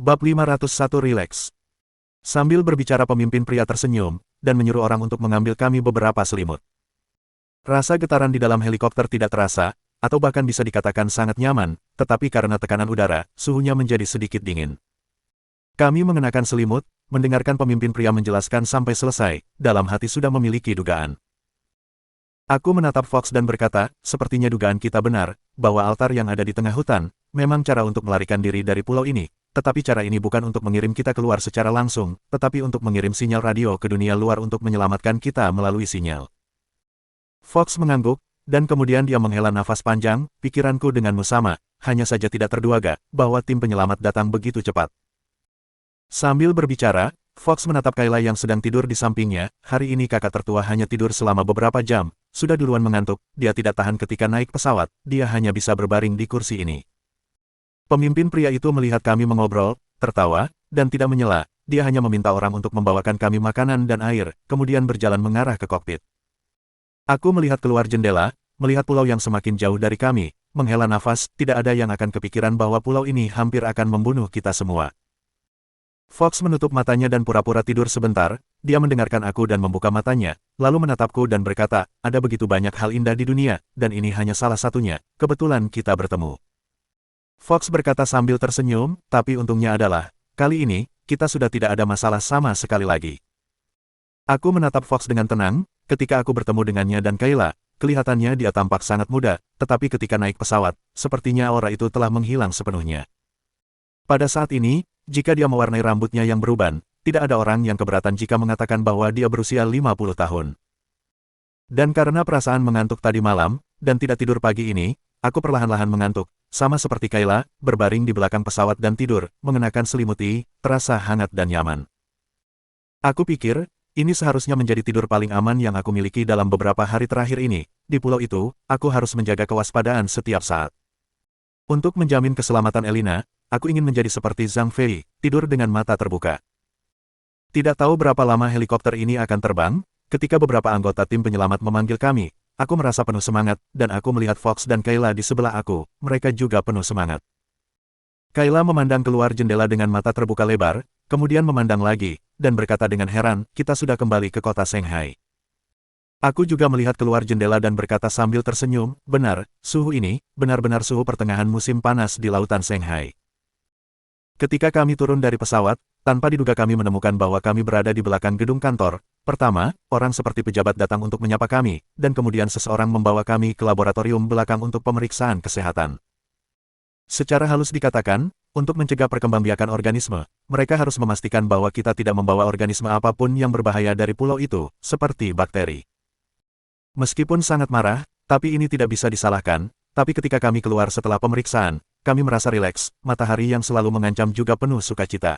Bab 501 Rileks. Sambil berbicara pemimpin pria tersenyum, dan menyuruh orang untuk mengambil kami beberapa selimut. Rasa getaran di dalam helikopter tidak terasa, atau bahkan bisa dikatakan sangat nyaman, tetapi karena tekanan udara, suhunya menjadi sedikit dingin. Kami mengenakan selimut, mendengarkan pemimpin pria menjelaskan sampai selesai, dalam hati sudah memiliki dugaan. Aku menatap Fox dan berkata, sepertinya dugaan kita benar, bahwa altar yang ada di tengah hutan, memang cara untuk melarikan diri dari pulau ini. Tetapi cara ini bukan untuk mengirim kita keluar secara langsung, tetapi untuk mengirim sinyal radio ke dunia luar untuk menyelamatkan kita melalui sinyal. Fox mengangguk, dan kemudian dia menghela nafas panjang. Pikiranku denganmu sama, hanya saja tidak terduga, bahwa tim penyelamat datang begitu cepat. Sambil berbicara, Fox menatap Kayla yang sedang tidur di sampingnya. Hari ini kakak tertua hanya tidur selama beberapa jam, sudah duluan mengantuk, dia tidak tahan ketika naik pesawat, dia hanya bisa berbaring di kursi ini. Pemimpin pria itu melihat kami mengobrol, tertawa, dan tidak menyela. Dia hanya meminta orang untuk membawakan kami makanan dan air, kemudian berjalan mengarah ke kokpit. Aku melihat keluar jendela, melihat pulau yang semakin jauh dari kami, menghela nafas, tidak ada yang akan kepikiran bahwa pulau ini hampir akan membunuh kita semua. Fox menutup matanya dan pura-pura tidur sebentar, dia mendengarkan aku dan membuka matanya, lalu menatapku dan berkata, ada begitu banyak hal indah di dunia, dan ini hanya salah satunya, kebetulan kita bertemu. Fox berkata sambil tersenyum, tapi untungnya adalah, kali ini, kita sudah tidak ada masalah sama sekali lagi. Aku menatap Fox dengan tenang, ketika aku bertemu dengannya dan Kayla, kelihatannya dia tampak sangat muda, tetapi ketika naik pesawat, sepertinya aura itu telah menghilang sepenuhnya. Pada saat ini, jika dia mewarnai rambutnya yang beruban, tidak ada orang yang keberatan jika mengatakan bahwa dia berusia 50 tahun. Dan karena perasaan mengantuk tadi malam, dan tidak tidur pagi ini, aku perlahan-lahan mengantuk. Sama seperti Kayla, berbaring di belakang pesawat dan tidur, mengenakan selimut terasa hangat dan nyaman. Aku pikir, ini seharusnya menjadi tidur paling aman yang aku miliki dalam beberapa hari terakhir ini. Di pulau itu, aku harus menjaga kewaspadaan setiap saat. Untuk menjamin keselamatan Elina, aku ingin menjadi seperti Zhang Fei, tidur dengan mata terbuka. Tidak tahu berapa lama helikopter ini akan terbang, ketika beberapa anggota tim penyelamat memanggil kami. Aku merasa penuh semangat, dan aku melihat Fox dan Kayla di sebelah aku, mereka juga penuh semangat. Kayla memandang keluar jendela dengan mata terbuka lebar, kemudian memandang lagi, dan berkata dengan heran, kita sudah kembali ke kota Shanghai. Aku juga melihat keluar jendela dan berkata sambil tersenyum, benar, suhu ini, benar-benar suhu pertengahan musim panas di lautan Shanghai. Ketika kami turun dari pesawat, tanpa diduga kami menemukan bahwa kami berada di belakang gedung kantor. Pertama, orang seperti pejabat datang untuk menyapa kami, dan kemudian seseorang membawa kami ke laboratorium belakang untuk pemeriksaan kesehatan. Secara halus dikatakan, untuk mencegah perkembangbiakan organisme, mereka harus memastikan bahwa kita tidak membawa organisme apapun yang berbahaya dari pulau itu, seperti bakteri. Meskipun sangat marah, tapi ini tidak bisa disalahkan, tapi ketika kami keluar setelah pemeriksaan, kami merasa rileks, matahari yang selalu mengancam juga penuh sukacita.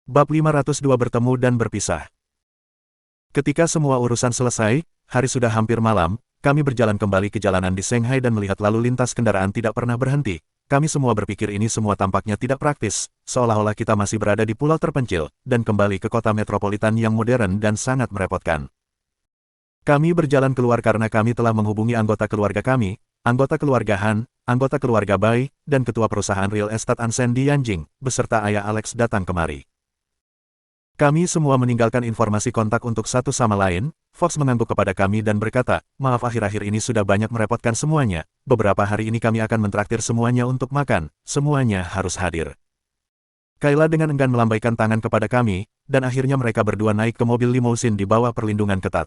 Bab 502 bertemu dan berpisah. Ketika semua urusan selesai, hari sudah hampir malam, kami berjalan kembali ke jalanan di Shanghai dan melihat lalu lintas kendaraan tidak pernah berhenti. Kami semua berpikir ini semua tampaknya tidak praktis, seolah-olah kita masih berada di pulau terpencil, dan kembali ke kota metropolitan yang modern dan sangat merepotkan. Kami berjalan keluar karena kami telah menghubungi anggota keluarga kami, anggota keluarga Han, anggota keluarga Bai, dan ketua perusahaan real estate Ansen di Yanjing, beserta ayah Alex datang kemari. Kami semua meninggalkan informasi kontak untuk satu sama lain. Fox mengangguk kepada kami dan berkata, maaf akhir-akhir ini sudah banyak merepotkan semuanya, beberapa hari ini kami akan mentraktir semuanya untuk makan, semuanya harus hadir. Kayla dengan enggan melambaikan tangan kepada kami, dan akhirnya mereka berdua naik ke mobil limousin di bawah perlindungan ketat.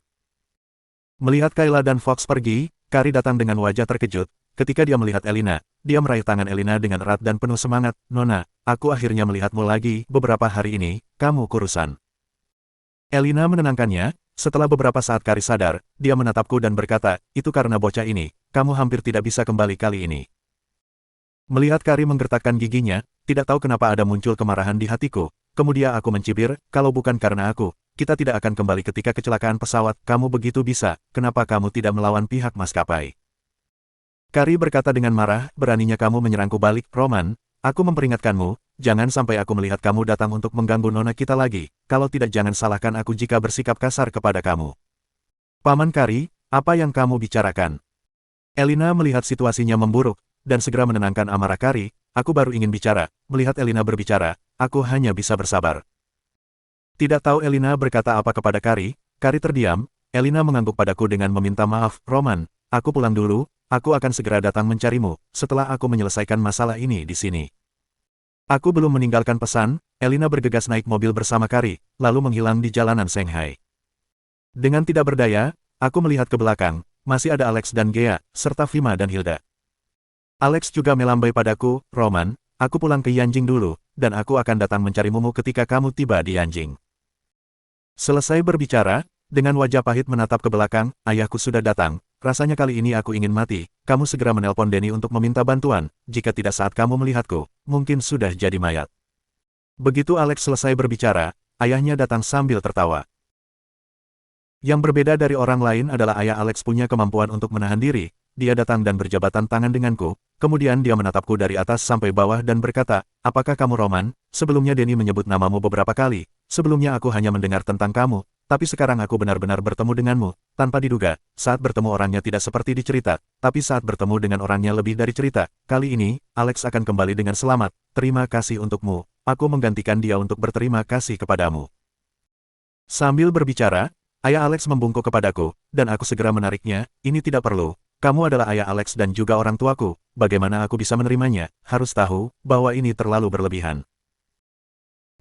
Melihat Kayla dan Fox pergi, Kari datang dengan wajah terkejut. Ketika dia melihat Elina, dia meraih tangan Elina dengan erat dan penuh semangat, Nona, aku akhirnya melihatmu lagi, beberapa hari ini, kamu kurusan. Elina menenangkannya, setelah beberapa saat Kari sadar, dia menatapku dan berkata, itu karena bocah ini, kamu hampir tidak bisa kembali kali ini. Melihat Kari menggertakkan giginya, tidak tahu kenapa ada muncul kemarahan di hatiku, kemudian aku mencibir, kalau bukan karena aku, kita tidak akan kembali ketika kecelakaan pesawat, kamu begitu bisa, kenapa kamu tidak melawan pihak maskapai? Kari berkata dengan marah, beraninya kamu menyerangku balik, Roman, aku memperingatkanmu, jangan sampai aku melihat kamu datang untuk mengganggu nona kita lagi, kalau tidak jangan salahkan aku jika bersikap kasar kepada kamu. Paman Kari, apa yang kamu bicarakan? Elina melihat situasinya memburuk, dan segera menenangkan amarah Kari, aku baru ingin bicara, melihat Elina berbicara, aku hanya bisa bersabar. Tidak tahu Elina berkata apa kepada Kari, Kari terdiam, Elina mengangguk padaku dengan meminta maaf, Roman, aku pulang dulu, aku akan segera datang mencarimu, setelah aku menyelesaikan masalah ini di sini. Aku belum meninggalkan pesan, Elina bergegas naik mobil bersama Kari, lalu menghilang di jalanan Shanghai. Dengan tidak berdaya, aku melihat ke belakang, masih ada Alex dan Gea, serta Fima dan Hilda. Alex juga melambai padaku, Roman, aku pulang ke Yanjing dulu, dan aku akan datang mencarimu ketika kamu tiba di Yanjing. Selesai berbicara, dengan wajah pahit menatap ke belakang, ayahku sudah datang, rasanya kali ini aku ingin mati, kamu segera menelpon Denny untuk meminta bantuan, jika tidak saat kamu melihatku, mungkin sudah jadi mayat. Begitu Alex selesai berbicara, ayahnya datang sambil tertawa. Yang berbeda dari orang lain adalah ayah Alex punya kemampuan untuk menahan diri, dia datang dan berjabatan tangan denganku, kemudian dia menatapku dari atas sampai bawah dan berkata, apakah kamu Roman? Sebelumnya Denny menyebut namamu beberapa kali, sebelumnya aku hanya mendengar tentang kamu, tapi sekarang aku benar-benar bertemu denganmu, tanpa diduga, saat bertemu orangnya tidak seperti di cerita, tapi saat bertemu dengan orangnya lebih dari cerita, kali ini, Alex akan kembali dengan selamat, terima kasih untukmu, aku menggantikan dia untuk berterima kasih kepadamu. Sambil berbicara, ayah Alex membungkuk kepadaku, dan aku segera menariknya, ini tidak perlu, kamu adalah ayah Alex dan juga orang tuaku, bagaimana aku bisa menerimanya, harus tahu, bahwa ini terlalu berlebihan.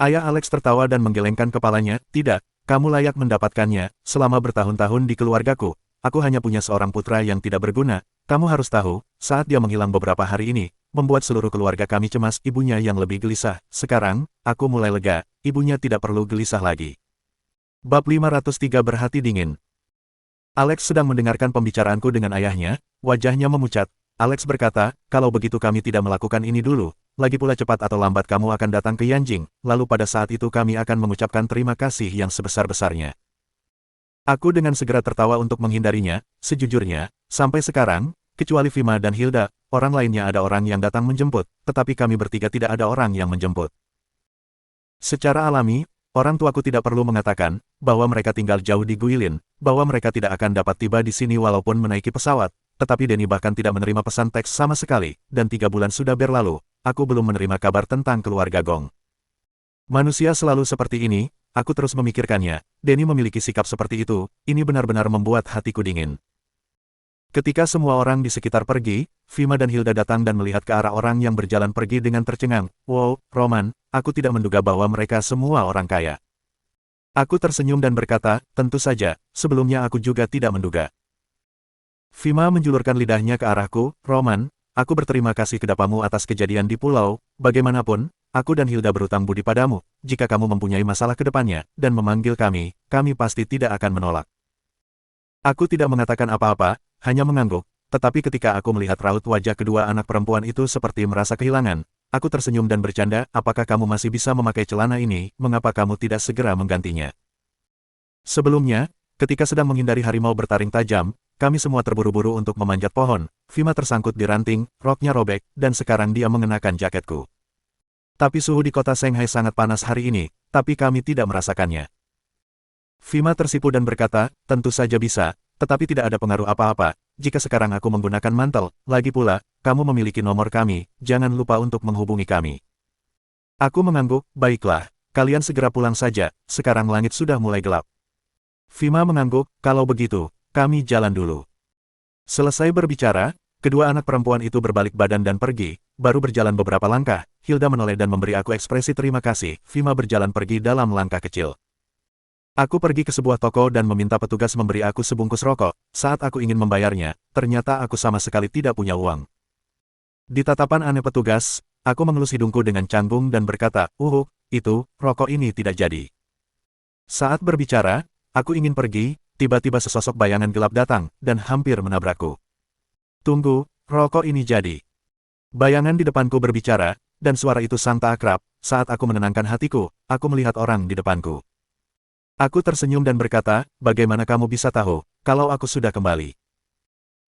Ayah Alex tertawa dan menggelengkan kepalanya, tidak, kamu layak mendapatkannya, selama bertahun-tahun di keluargaku, aku hanya punya seorang putra yang tidak berguna, kamu harus tahu, saat dia menghilang beberapa hari ini, membuat seluruh keluarga kami cemas, ibunya yang lebih gelisah, sekarang, aku mulai lega, ibunya tidak perlu gelisah lagi. Bab 503 Berhati Dingin. Alex sedang mendengarkan pembicaraanku dengan ayahnya, wajahnya memucat. Alex berkata, kalau begitu kami tidak melakukan ini dulu, lagi pula cepat atau lambat kamu akan datang ke Yanjing, lalu pada saat itu kami akan mengucapkan terima kasih yang sebesar-besarnya. Aku dengan segera tertawa untuk menghindarinya, sejujurnya, sampai sekarang, kecuali Fima dan Hilda, orang lainnya ada orang yang datang menjemput, tetapi kami bertiga tidak ada orang yang menjemput. Secara alami, orang tuaku tidak perlu mengatakan bahwa mereka tinggal jauh di Guilin, bahwa mereka tidak akan dapat tiba di sini walaupun menaiki pesawat, tetapi Denny bahkan tidak menerima pesan teks sama sekali, dan 3 bulan sudah berlalu, aku belum menerima kabar tentang keluarga Gong. Manusia selalu seperti ini, aku terus memikirkannya, Denny memiliki sikap seperti itu, ini benar-benar membuat hatiku dingin. Ketika semua orang di sekitar pergi, Fima dan Hilda datang dan melihat ke arah orang yang berjalan pergi dengan tercengang. Wow, Roman, aku tidak menduga bahwa mereka semua orang kaya. Aku tersenyum dan berkata, tentu saja, sebelumnya aku juga tidak menduga. Fima menjulurkan lidahnya ke arahku, Roman, aku berterima kasih kedapamu atas kejadian di pulau, bagaimanapun, aku dan Hilda berutang budi padamu, jika kamu mempunyai masalah ke depannya, dan memanggil kami pasti tidak akan menolak. Aku tidak mengatakan apa-apa, hanya mengangguk, tetapi ketika aku melihat raut wajah kedua anak perempuan itu seperti merasa kehilangan, aku tersenyum dan bercanda, apakah kamu masih bisa memakai celana ini, mengapa kamu tidak segera menggantinya? Sebelumnya, ketika sedang menghindari harimau bertaring tajam, kami semua terburu-buru untuk memanjat pohon, Fima tersangkut di ranting, roknya robek, dan sekarang dia mengenakan jaketku. Tapi suhu di kota Shanghai sangat panas hari ini, tapi kami tidak merasakannya. Fima tersipu dan berkata, tentu saja bisa, tetapi tidak ada pengaruh apa-apa, jika sekarang aku menggunakan mantel, lagi pula, kamu memiliki nomor kami, jangan lupa untuk menghubungi kami. Aku mengangguk, baiklah, kalian segera pulang saja, sekarang langit sudah mulai gelap. Fima mengangguk, kalau begitu, kami jalan dulu. Selesai berbicara, kedua anak perempuan itu berbalik badan dan pergi, baru berjalan beberapa langkah, Hilda menoleh dan memberi aku ekspresi terima kasih, Fima berjalan pergi dalam langkah kecil. Aku pergi ke sebuah toko dan meminta petugas memberi aku sebungkus rokok. Saat aku ingin membayarnya, ternyata aku sama sekali tidak punya uang. Di tatapan aneh petugas, aku mengelus hidungku dengan canggung dan berkata, itu, rokok ini tidak jadi. Saat berbicara, aku ingin pergi, tiba-tiba sesosok bayangan gelap datang, dan hampir menabrakku. Tunggu, rokok ini jadi. Bayangan di depanku berbicara, dan suara itu sangat akrab. Saat aku menenangkan hatiku, aku melihat orang di depanku. Aku tersenyum dan berkata, bagaimana kamu bisa tahu, kalau aku sudah kembali?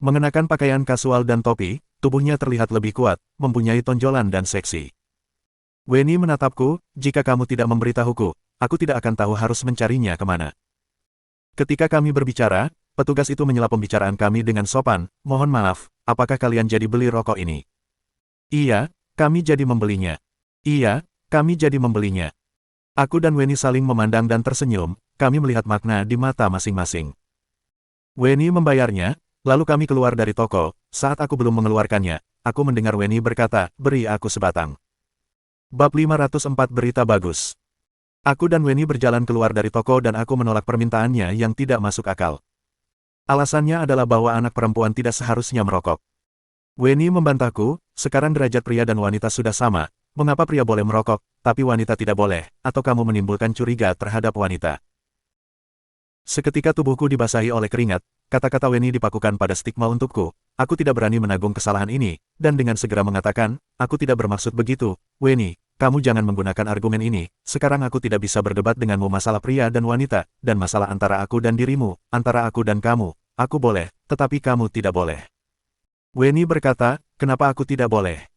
Mengenakan pakaian kasual dan topi, tubuhnya terlihat lebih kuat, mempunyai tonjolan dan seksi. Weni menatapku, jika kamu tidak memberitahuku, aku tidak akan tahu harus mencarinya kemana. Ketika kami berbicara, petugas itu menyela pembicaraan kami dengan sopan, mohon maaf, apakah kalian jadi beli rokok ini? Iya, kami jadi membelinya. Iya, kami jadi membelinya. Aku dan Weni saling memandang dan tersenyum, kami melihat makna di mata masing-masing. Weni membayarnya, lalu kami keluar dari toko. Saat aku belum mengeluarkannya, aku mendengar Weni berkata, beri aku sebatang. Bab 504 Berita Bagus. Aku dan Weni berjalan keluar dari toko dan aku menolak permintaannya yang tidak masuk akal. Alasannya adalah bahwa anak perempuan tidak seharusnya merokok. Weni membantahku, sekarang derajat pria dan wanita sudah sama, mengapa pria boleh merokok, tapi wanita tidak boleh, atau kamu menimbulkan curiga terhadap wanita. Seketika tubuhku dibasahi oleh keringat, kata-kata Weni dipakukan pada stigma untukku. Aku tidak berani menanggung kesalahan ini, dan dengan segera mengatakan, aku tidak bermaksud begitu, Weni, kamu jangan menggunakan argumen ini, sekarang aku tidak bisa berdebat denganmu masalah pria dan wanita, dan masalah antara aku dan dirimu, antara aku dan kamu, aku boleh, tetapi kamu tidak boleh. Weni berkata, kenapa aku tidak boleh?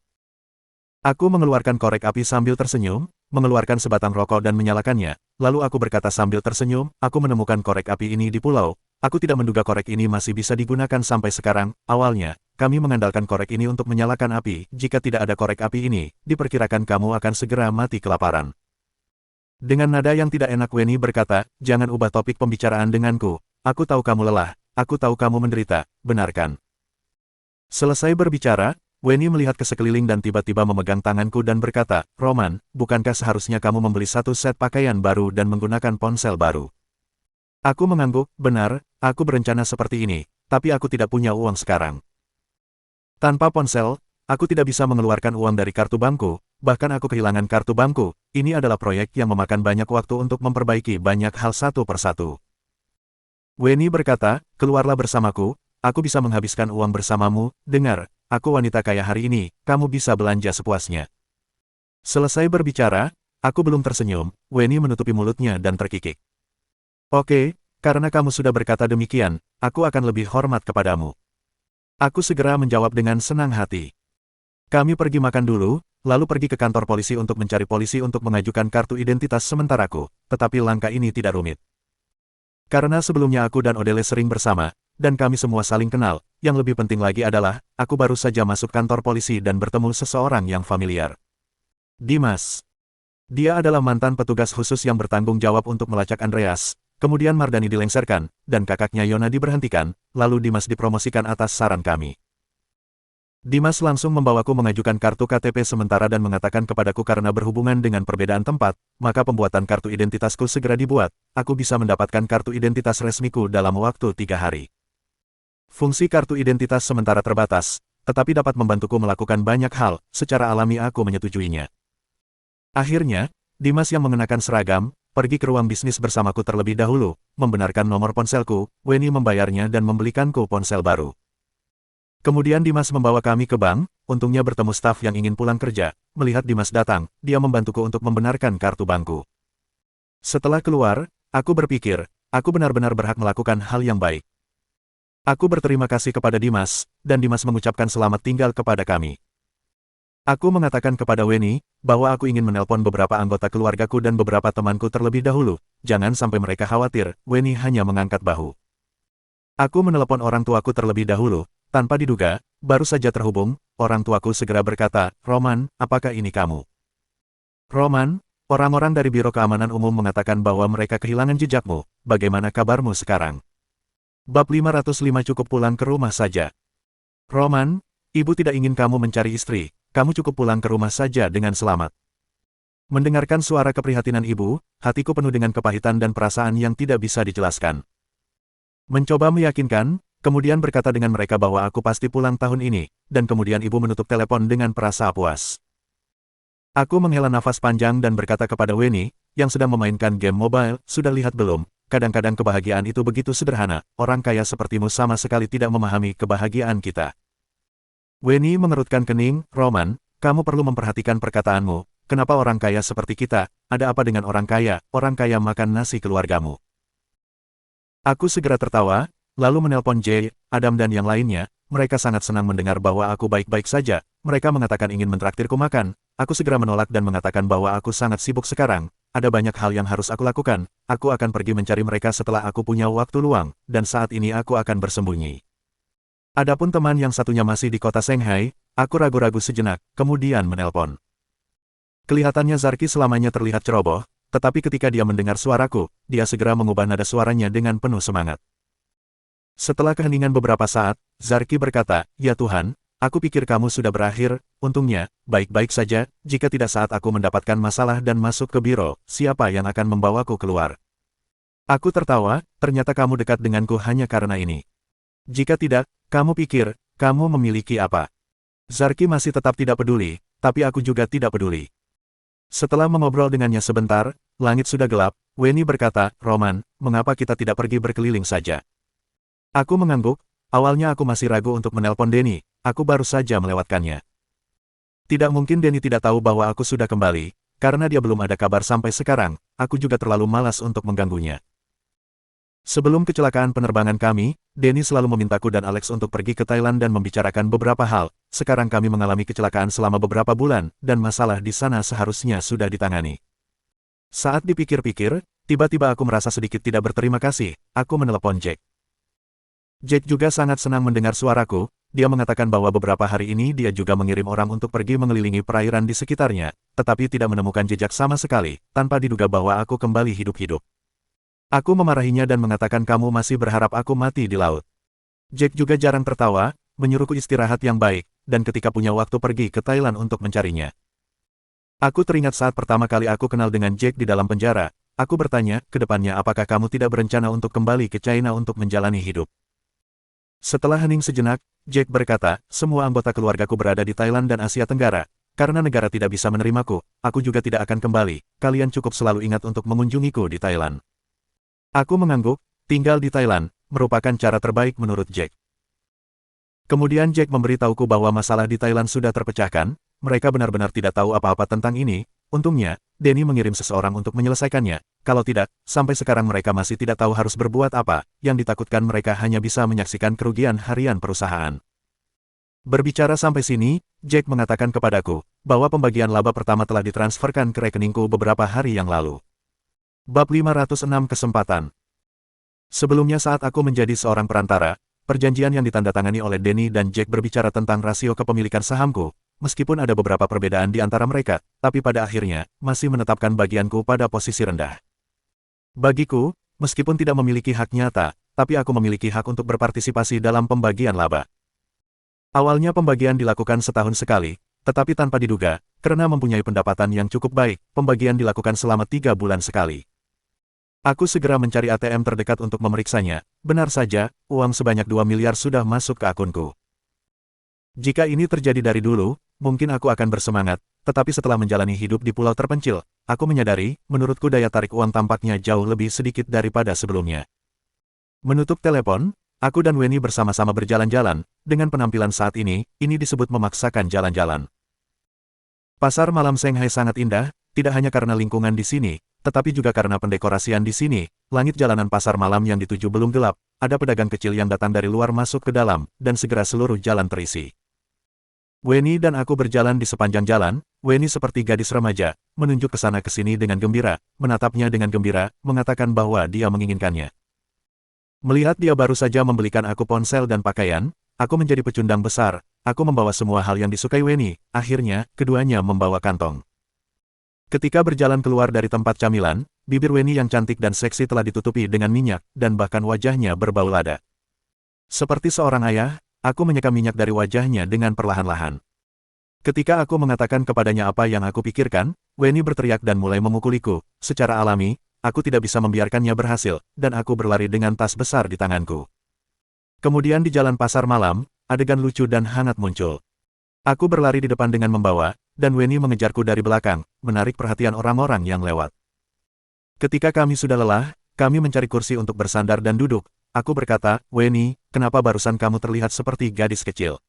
Aku mengeluarkan korek api sambil tersenyum, mengeluarkan sebatang rokok dan menyalakannya, lalu aku berkata sambil tersenyum, aku menemukan korek api ini di pulau, aku tidak menduga korek ini masih bisa digunakan sampai sekarang, awalnya, kami mengandalkan korek ini untuk menyalakan api, jika tidak ada korek api ini, diperkirakan kamu akan segera mati kelaparan. Dengan nada yang tidak enak Weni berkata, jangan ubah topik pembicaraan denganku, aku tahu kamu lelah, aku tahu kamu menderita, benarkan? Selesai berbicara, Weni melihat ke sekeliling dan tiba-tiba memegang tanganku dan berkata, Roman, bukankah seharusnya kamu membeli satu set pakaian baru dan menggunakan ponsel baru? Aku mengangguk, benar, aku berencana seperti ini, tapi aku tidak punya uang sekarang. Tanpa ponsel, aku tidak bisa mengeluarkan uang dari kartu bankku, bahkan aku kehilangan kartu bankku, ini adalah proyek yang memakan banyak waktu untuk memperbaiki banyak hal satu persatu. Weni berkata, keluarlah bersamaku, aku bisa menghabiskan uang bersamamu, dengar. Aku wanita kaya hari ini, kamu bisa belanja sepuasnya. Selesai berbicara, aku belum tersenyum, Weni menutupi mulutnya dan terkikik. Oke, karena kamu sudah berkata demikian, aku akan lebih hormat kepadamu. Aku segera menjawab dengan senang hati. Kami pergi makan dulu, lalu pergi ke kantor polisi untuk mencari polisi untuk mengajukan kartu identitas sementaraku, tetapi langkah ini tidak rumit. Karena sebelumnya aku dan Odele sering bersama, dan kami semua saling kenal, yang lebih penting lagi adalah, aku baru saja masuk kantor polisi dan bertemu seseorang yang familiar. Dimas. Dia adalah mantan petugas khusus yang bertanggung jawab untuk melacak Andreas, kemudian Mardani dilengsarkan, dan kakaknya Yona diberhentikan, lalu Dimas dipromosikan atas saran kami. Dimas langsung membawaku mengajukan kartu KTP sementara dan mengatakan kepadaku karena berhubungan dengan perbedaan tempat, maka pembuatan kartu identitasku segera dibuat, aku bisa mendapatkan kartu identitas resmiku dalam waktu 3 hari. Fungsi kartu identitas sementara terbatas, tetapi dapat membantuku melakukan banyak hal, secara alami aku menyetujuinya. Akhirnya, Dimas yang mengenakan seragam, pergi ke ruang bisnis bersamaku terlebih dahulu, membenarkan nomor ponselku, Weni membayarnya dan membelikanku ponsel baru. Kemudian Dimas membawa kami ke bank, untungnya bertemu staf yang ingin pulang kerja, melihat Dimas datang, dia membantuku untuk membenarkan kartu bankku. Setelah keluar, aku berpikir, aku benar-benar berhak melakukan hal yang baik. Aku berterima kasih kepada Dimas, dan Dimas mengucapkan selamat tinggal kepada kami. Aku mengatakan kepada Weni, bahwa aku ingin menelpon beberapa anggota keluargaku dan beberapa temanku terlebih dahulu, jangan sampai mereka khawatir, Weni hanya mengangkat bahu. Aku menelepon orang tuaku terlebih dahulu, tanpa diduga, baru saja terhubung, orang tuaku segera berkata, Roman, apakah ini kamu? Roman, orang-orang dari Biro Keamanan Umum mengatakan bahwa mereka kehilangan jejakmu, bagaimana kabarmu sekarang? Bab 505 cukup pulang ke rumah saja. Roman, ibu tidak ingin kamu mencari istri, kamu cukup pulang ke rumah saja dengan selamat. Mendengarkan suara keprihatinan ibu, hatiku penuh dengan kepahitan dan perasaan yang tidak bisa dijelaskan. Mencoba meyakinkan, kemudian berkata dengan mereka bahwa aku pasti pulang tahun ini, dan kemudian ibu menutup telepon dengan perasa puas. Aku menghela nafas panjang dan berkata kepada Weni, yang sedang memainkan game mobile, sudah lihat belum? Kadang-kadang kebahagiaan itu begitu sederhana, orang kaya sepertimu sama sekali tidak memahami kebahagiaan kita. Weni mengerutkan kening, Roman, kamu perlu memperhatikan perkataanmu, kenapa orang kaya seperti kita, ada apa dengan orang kaya makan nasi keluargamu. Aku segera tertawa, lalu menelpon Jay, Adam dan yang lainnya, mereka sangat senang mendengar bahwa aku baik-baik saja, mereka mengatakan ingin mentraktirku makan, aku segera menolak dan mengatakan bahwa aku sangat sibuk sekarang. Ada banyak hal yang harus aku lakukan, aku akan pergi mencari mereka setelah aku punya waktu luang, dan saat ini aku akan bersembunyi. Adapun teman yang satunya masih di kota Shanghai, aku ragu-ragu sejenak, kemudian menelpon. Kelihatannya Zarki selamanya terlihat ceroboh, tetapi ketika dia mendengar suaraku, dia segera mengubah nada suaranya dengan penuh semangat. Setelah keheningan beberapa saat, Zarki berkata, "Ya Tuhan, aku pikir kamu sudah berakhir, untungnya, baik-baik saja, jika tidak saat aku mendapatkan masalah dan masuk ke biro, siapa yang akan membawaku keluar?" Aku tertawa, ternyata kamu dekat denganku hanya karena ini. Jika tidak, kamu pikir, kamu memiliki apa? Zarki masih tetap tidak peduli, tapi aku juga tidak peduli. Setelah mengobrol dengannya sebentar, langit sudah gelap, Weni berkata, "Roman, mengapa kita tidak pergi berkeliling saja?" Aku mengangguk, awalnya aku masih ragu untuk menelpon Denny, aku baru saja melewatkannya. Tidak mungkin Denny tidak tahu bahwa aku sudah kembali, karena dia belum ada kabar sampai sekarang, aku juga terlalu malas untuk mengganggunya. Sebelum kecelakaan penerbangan kami, Denny selalu memintaku dan Alex untuk pergi ke Thailand dan membicarakan beberapa hal. Sekarang kami mengalami kecelakaan selama beberapa bulan, dan masalah di sana seharusnya sudah ditangani. Saat dipikir-pikir, tiba-tiba aku merasa sedikit tidak berterima kasih, aku menelepon Jack. Jack juga sangat senang mendengar suaraku, dia mengatakan bahwa beberapa hari ini dia juga mengirim orang untuk pergi mengelilingi perairan di sekitarnya, tetapi tidak menemukan jejak sama sekali, tanpa diduga bahwa aku kembali hidup-hidup. Aku memarahinya dan mengatakan kamu masih berharap aku mati di laut. Jack juga jarang tertawa, menyuruhku istirahat yang baik, dan ketika punya waktu pergi ke Thailand untuk mencarinya. Aku teringat saat pertama kali aku kenal dengan Jack di dalam penjara, aku bertanya, ke depannya apakah kamu tidak berencana untuk kembali ke China untuk menjalani hidup? Setelah hening sejenak, Jack berkata, "Semua anggota keluargaku berada di Thailand dan Asia Tenggara. Karena negara tidak bisa menerimaku, aku juga tidak akan kembali. Kalian cukup selalu ingat untuk mengunjungiku di Thailand." Aku mengangguk, tinggal di Thailand, merupakan cara terbaik menurut Jack. Kemudian Jack memberitahuku bahwa masalah di Thailand sudah terpecahkan, mereka benar-benar tidak tahu apa-apa tentang ini, untungnya, Denny mengirim seseorang untuk menyelesaikannya, kalau tidak, sampai sekarang mereka masih tidak tahu harus berbuat apa, yang ditakutkan mereka hanya bisa menyaksikan kerugian harian perusahaan. Berbicara sampai sini, Jack mengatakan kepadaku, bahwa pembagian laba pertama telah ditransferkan ke rekeningku beberapa hari yang lalu. Bab 506 Kesempatan. Sebelumnya saat aku menjadi seorang perantara, perjanjian yang ditandatangani oleh Denny dan Jack berbicara tentang rasio kepemilikan sahamku, meskipun ada beberapa perbedaan di antara mereka, tapi pada akhirnya, masih menetapkan bagianku pada posisi rendah. Bagiku, meskipun tidak memiliki hak nyata, tapi aku memiliki hak untuk berpartisipasi dalam pembagian laba. Awalnya pembagian dilakukan setahun sekali, tetapi tanpa diduga, karena mempunyai pendapatan yang cukup baik, pembagian dilakukan selama 3 bulan sekali. Aku segera mencari ATM terdekat untuk memeriksanya, benar saja, uang sebanyak 2 miliar sudah masuk ke akunku. Jika ini terjadi dari dulu, mungkin aku akan bersemangat, tetapi setelah menjalani hidup di pulau terpencil, aku menyadari, menurutku daya tarik uang tampaknya jauh lebih sedikit daripada sebelumnya. Menutup telepon, aku dan Weni bersama-sama berjalan-jalan, dengan penampilan saat ini disebut memaksakan jalan-jalan. Pasar malam Shanghai sangat indah, tidak hanya karena lingkungan di sini, tetapi juga karena pendekorasian di sini. Langit jalanan pasar malam yang dituju belum gelap, ada pedagang kecil yang datang dari luar masuk ke dalam, dan segera seluruh jalan terisi. Weni dan aku berjalan di sepanjang jalan, Weni seperti gadis remaja, menunjuk ke sana ke sini dengan gembira, menatapnya dengan gembira, mengatakan bahwa dia menginginkannya. Melihat dia baru saja membelikan aku ponsel dan pakaian, aku menjadi pecundang besar, aku membawa semua hal yang disukai Weni, akhirnya, keduanya membawa kantong. Ketika berjalan keluar dari tempat camilan, bibir Weni yang cantik dan seksi telah ditutupi dengan minyak, dan bahkan wajahnya berbau lada. Seperti seorang ayah, aku menyeka minyak dari wajahnya dengan perlahan-lahan. Ketika aku mengatakan kepadanya apa yang aku pikirkan, Weni berteriak dan mulai memukuliku. Secara alami, aku tidak bisa membiarkannya berhasil, dan aku berlari dengan tas besar di tanganku. Kemudian di jalan pasar malam, adegan lucu dan hangat muncul. Aku berlari di depan dengan membawa, dan Weni mengejarku dari belakang, menarik perhatian orang-orang yang lewat. Ketika kami sudah lelah, kami mencari kursi untuk bersandar dan duduk. Aku berkata, "Weni, kenapa barusan kamu terlihat seperti gadis kecil?"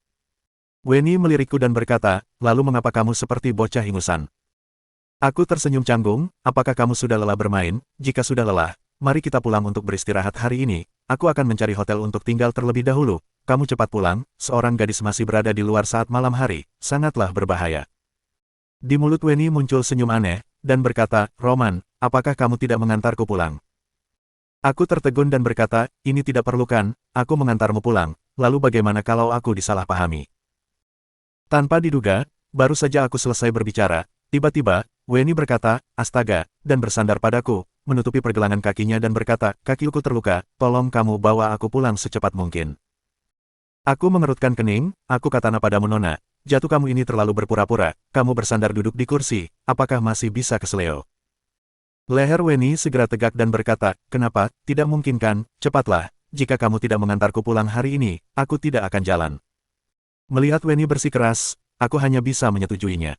Weni melirikku dan berkata, "Lalu mengapa kamu seperti bocah ingusan?" Aku tersenyum canggung, "Apakah kamu sudah lelah bermain? Jika sudah lelah, mari kita pulang untuk beristirahat hari ini. Aku akan mencari hotel untuk tinggal terlebih dahulu. Kamu cepat pulang, seorang gadis masih berada di luar saat malam hari, sangatlah berbahaya." Di mulut Weni muncul senyum aneh, dan berkata, "Roman, apakah kamu tidak mengantarku pulang?" Aku tertegun dan berkata, "Ini tidak perlu kan, aku mengantarmu pulang, lalu bagaimana kalau aku disalahpahami?" Tanpa diduga, baru saja aku selesai berbicara, Tiba-tiba, Weni berkata, astaga, dan bersandar padaku, menutupi pergelangan kakinya dan berkata, kakiku terluka, tolong kamu bawa aku pulang secepat mungkin. Aku mengerutkan kening, aku katana padamu Nona, jatuh kamu ini terlalu berpura-pura, kamu bersandar duduk di kursi, apakah masih bisa keseleo? Leher Weni segera tegak dan berkata, kenapa, tidak mungkin kan, cepatlah, jika kamu tidak mengantarku pulang hari ini, aku tidak akan jalan. Melihat Weni bersikeras, aku hanya bisa menyetujuinya.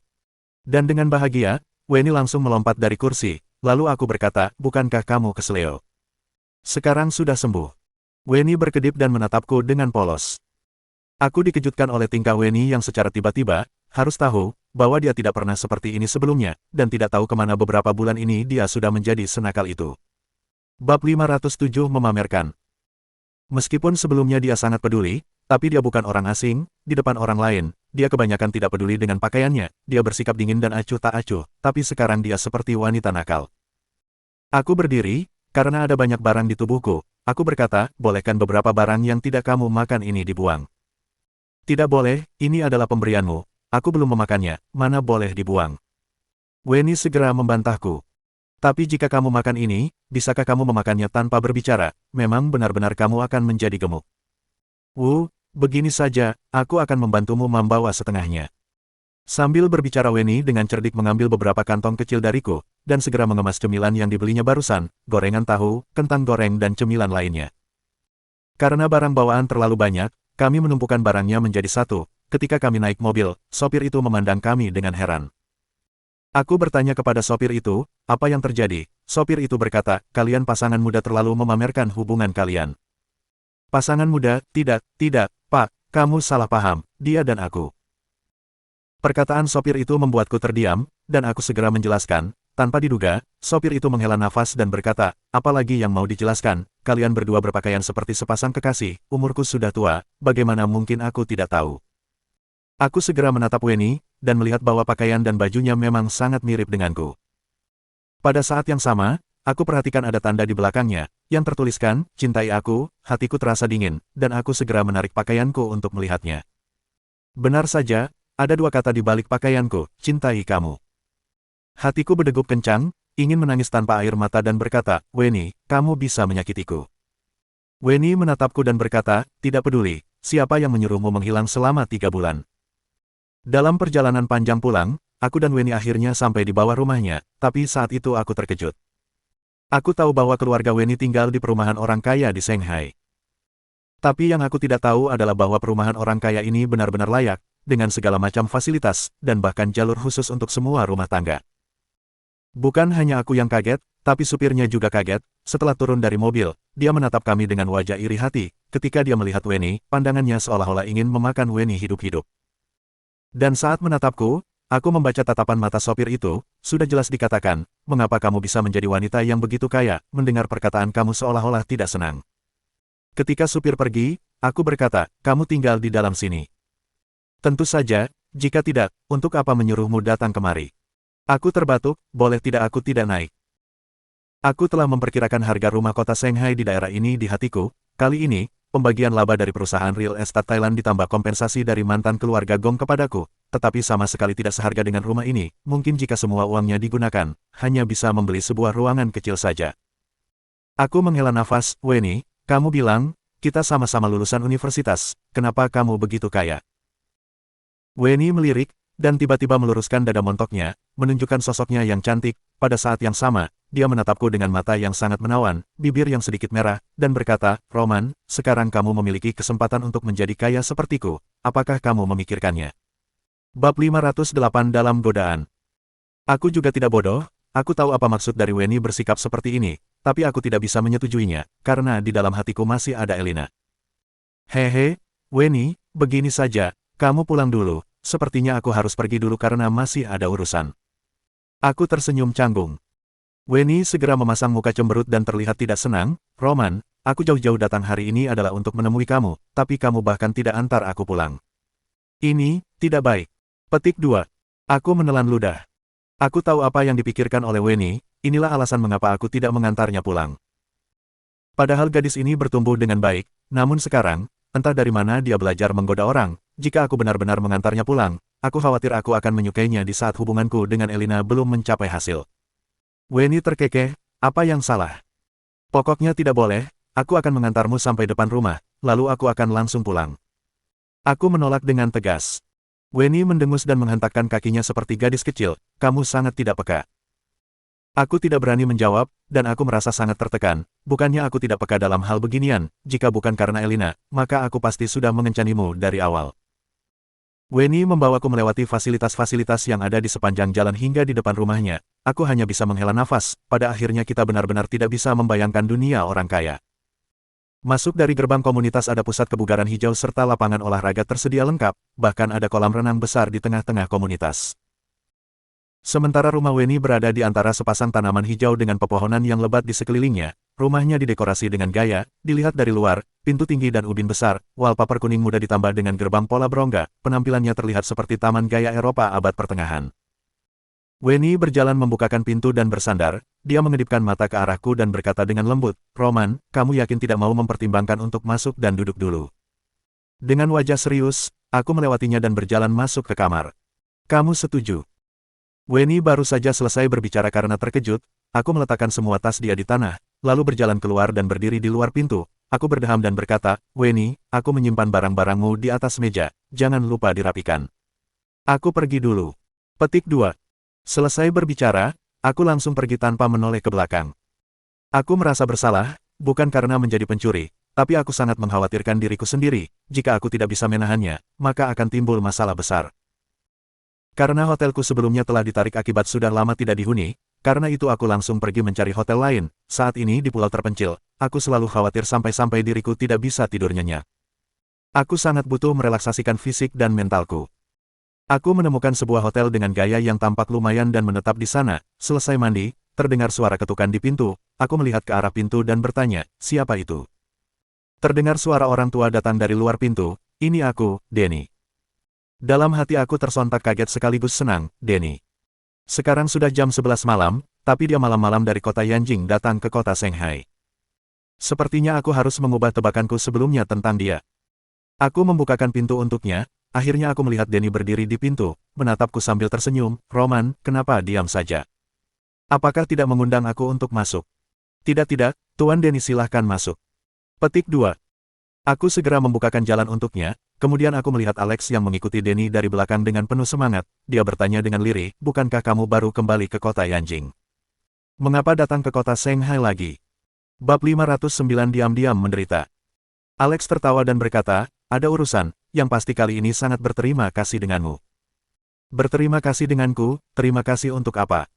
Dan dengan bahagia, Weni langsung melompat dari kursi, lalu aku berkata, bukankah kamu keseleo? Sekarang sudah sembuh. Weni berkedip dan menatapku dengan polos. Aku dikejutkan oleh tingkah Weni yang secara tiba-tiba, harus tahu, bahwa dia tidak pernah seperti ini sebelumnya, dan tidak tahu kemana beberapa bulan ini dia sudah menjadi senakal itu. Bab 507 memamerkan. Meskipun sebelumnya dia sangat peduli, tapi dia bukan orang asing, di depan orang lain, dia kebanyakan tidak peduli dengan pakaiannya, dia bersikap dingin dan acuh tak acuh, tapi sekarang dia seperti wanita nakal. Aku berdiri, karena ada banyak barang di tubuhku, aku berkata, bolehkan beberapa barang yang tidak kamu makan ini dibuang? Tidak boleh, ini adalah pemberianmu, aku belum memakannya, mana boleh dibuang. Weni segera membantahku. Tapi jika kamu makan ini, bisakah kamu memakannya tanpa berbicara? Memang benar-benar kamu akan menjadi gemuk. Begini saja, aku akan membantumu membawa setengahnya. Sambil berbicara Weni dengan cerdik mengambil beberapa kantong kecil dariku, dan segera mengemas cemilan yang dibelinya barusan, gorengan tahu, kentang goreng dan cemilan lainnya. Karena barang bawaan terlalu banyak, kami menumpukan barangnya menjadi satu. Ketika kami naik mobil, sopir itu memandang kami dengan heran. Aku bertanya kepada sopir itu, apa yang terjadi? Sopir itu berkata, kalian pasangan muda terlalu memamerkan hubungan kalian. Pasangan muda, tidak, Pak, kamu salah paham, dia dan aku. Perkataan sopir itu membuatku terdiam, dan aku segera menjelaskan, tanpa diduga, sopir itu menghela nafas dan berkata, apalagi yang mau dijelaskan, kalian berdua berpakaian seperti sepasang kekasih, umurku sudah tua, bagaimana mungkin aku tidak tahu. Aku segera menatap Weni, dan melihat bahwa pakaian dan bajunya memang sangat mirip denganku. Pada saat yang sama, aku perhatikan ada tanda di belakangnya, yang tertuliskan, cintai aku, hatiku terasa dingin, dan aku segera menarik pakaianku untuk melihatnya. Benar saja, ada dua kata di balik pakaianku, cintai kamu. Hatiku berdegup kencang, ingin menangis tanpa air mata dan berkata, Weni, kamu bisa menyakitiku. Weni menatapku dan berkata, tidak peduli, siapa yang menyuruhmu menghilang selama 3 bulan. Dalam perjalanan panjang pulang, aku dan Weni akhirnya sampai di bawah rumahnya, tapi saat itu aku terkejut. Aku tahu bahwa keluarga Weni tinggal di perumahan orang kaya di Shanghai. Tapi yang aku tidak tahu adalah bahwa perumahan orang kaya ini benar-benar layak, dengan segala macam fasilitas, dan bahkan jalur khusus untuk semua rumah tangga. Bukan hanya aku yang kaget, tapi supirnya juga kaget. Setelah turun dari mobil, dia menatap kami dengan wajah iri hati. Ketika dia melihat Weni, pandangannya seolah-olah ingin memakan Weni hidup-hidup. Dan saat menatapku, aku membaca tatapan mata sopir itu, sudah jelas dikatakan, mengapa kamu bisa menjadi wanita yang begitu kaya, mendengar perkataan kamu seolah-olah tidak senang. Ketika supir pergi, aku berkata, kamu tinggal di dalam sini. Tentu saja, jika tidak, untuk apa menyuruhmu datang kemari? Aku terbatuk, boleh tidak aku tidak naik. Aku telah memperkirakan harga rumah kota Shanghai di daerah ini di hatiku, kali ini, pembagian laba dari perusahaan real estate Thailand ditambah kompensasi dari mantan keluarga Gong kepadaku, tetapi sama sekali tidak seharga dengan rumah ini, mungkin jika semua uangnya digunakan, hanya bisa membeli sebuah ruangan kecil saja. Aku menghela nafas, Weni, kamu bilang, kita sama-sama lulusan universitas, kenapa kamu begitu kaya? Weni melirik, dan tiba-tiba meluruskan dada montoknya, menunjukkan sosoknya yang cantik, pada saat yang sama, dia menatapku dengan mata yang sangat menawan, bibir yang sedikit merah, dan berkata, Roman, sekarang kamu memiliki kesempatan untuk menjadi kaya sepertiku, apakah kamu memikirkannya? Bab 508 dalam godaan. Aku juga tidak bodoh, aku tahu apa maksud dari Weni bersikap seperti ini, tapi aku tidak bisa menyetujuinya, karena di dalam hatiku masih ada Elina. Hehe, Weni, begini saja, kamu pulang dulu, sepertinya aku harus pergi dulu karena masih ada urusan. Aku tersenyum canggung. Weni segera memasang muka cemberut dan terlihat tidak senang, Roman, aku jauh-jauh datang hari ini adalah untuk menemui kamu, tapi kamu bahkan tidak antar aku pulang. Ini, tidak baik. Petik 2. Aku menelan ludah. Aku tahu apa yang dipikirkan oleh Weni, inilah alasan mengapa aku tidak mengantarnya pulang. Padahal gadis ini bertumbuh dengan baik, namun sekarang, entah dari mana dia belajar menggoda orang, jika aku benar-benar mengantarnya pulang, aku khawatir aku akan menyukainya di saat hubunganku dengan Elina belum mencapai hasil. Weni terkekeh, apa yang salah? Pokoknya tidak boleh, aku akan mengantarmu sampai depan rumah, lalu aku akan langsung pulang. Aku menolak dengan tegas. Weni mendengus dan menghentakkan kakinya seperti gadis kecil, kamu sangat tidak peka. Aku tidak berani menjawab, dan aku merasa sangat tertekan. Bukannya aku tidak peka dalam hal beginian, jika bukan karena Elina, maka aku pasti sudah mengencanimu dari awal. Weni membawaku melewati fasilitas-fasilitas yang ada di sepanjang jalan hingga di depan rumahnya. Aku hanya bisa menghela nafas, pada akhirnya kita benar-benar tidak bisa membayangkan dunia orang kaya. Masuk dari gerbang komunitas ada pusat kebugaran hijau serta lapangan olahraga tersedia lengkap, bahkan ada kolam renang besar di tengah-tengah komunitas. Sementara rumah Weni berada di antara sepasang tanaman hijau dengan pepohonan yang lebat di sekelilingnya, rumahnya didekorasi dengan gaya, dilihat dari luar, pintu tinggi dan ubin besar, wallpaper kuning muda ditambah dengan gerbang pola berongga, penampilannya terlihat seperti taman gaya Eropa abad pertengahan. Weni berjalan membukakan pintu dan bersandar, dia mengedipkan mata ke arahku dan berkata dengan lembut, Roman, kamu yakin tidak mau mempertimbangkan untuk masuk dan duduk dulu? Dengan wajah serius, aku melewatinya dan berjalan masuk ke kamar. Kamu setuju? Weni baru saja selesai berbicara karena terkejut, aku meletakkan semua tas dia di tanah, lalu berjalan keluar dan berdiri di luar pintu. Aku berdeham dan berkata, Weni, aku menyimpan barang-barangmu di atas meja, jangan lupa dirapikan. Aku pergi dulu. Petik 2. Selesai berbicara, aku langsung pergi tanpa menoleh ke belakang. Aku merasa bersalah, bukan karena menjadi pencuri, tapi aku sangat mengkhawatirkan diriku sendiri, jika aku tidak bisa menahannya, maka akan timbul masalah besar. Karena hotelku sebelumnya telah ditarik akibat sudah lama tidak dihuni, karena itu aku langsung pergi mencari hotel lain. Saat ini di pulau terpencil, aku selalu khawatir sampai-sampai diriku tidak bisa tidur nyenyak. Aku sangat butuh merelaksasikan fisik dan mentalku. Aku menemukan sebuah hotel dengan gaya yang tampak lumayan dan menetap di sana. Selesai mandi, terdengar suara ketukan di pintu, aku melihat ke arah pintu dan bertanya, siapa itu? Terdengar suara orang tua datang dari luar pintu, ini aku, Denny. Dalam hati aku tersontak kaget sekaligus senang, Denny. Sekarang sudah jam 11 malam, tapi dia malam-malam dari kota Yanjing datang ke kota Shanghai. Sepertinya aku harus mengubah tebakanku sebelumnya tentang dia. Aku membukakan pintu untuknya, akhirnya aku melihat Denny berdiri di pintu, menatapku sambil tersenyum, Roman, kenapa diam saja? Apakah tidak mengundang aku untuk masuk? Tidak, Tuan Denny silahkan masuk. Petik 2. Aku segera membukakan jalan untuknya, kemudian aku melihat Alex yang mengikuti Denny dari belakang dengan penuh semangat. Dia bertanya dengan lirih, bukankah kamu baru kembali ke kota Yanjing? Mengapa datang ke kota Shanghai lagi? Bab 509 diam-diam menderita. Alex tertawa dan berkata, ada urusan, yang pasti kali ini sangat berterima kasih denganmu. Berterima kasih denganku, terima kasih untuk apa?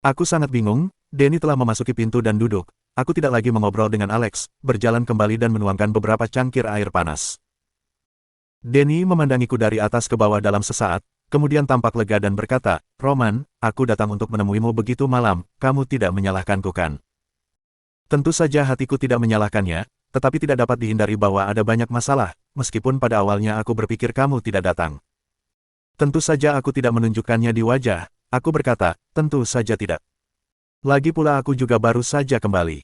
Aku sangat bingung, Denny telah memasuki pintu dan duduk. Aku tidak lagi mengobrol dengan Alex, berjalan kembali dan menuangkan beberapa cangkir air panas. Denny memandangiku dari atas ke bawah dalam sesaat, kemudian tampak lega dan berkata, Roman, aku datang untuk menemuimu begitu malam, kamu tidak menyalahkanku kan? Tentu saja hatiku tidak menyalahkannya, tetapi tidak dapat dihindari bahwa ada banyak masalah, meskipun pada awalnya aku berpikir kamu tidak datang. Tentu saja aku tidak menunjukkannya di wajah, aku berkata, tentu saja tidak. Lagi pula aku juga baru saja kembali.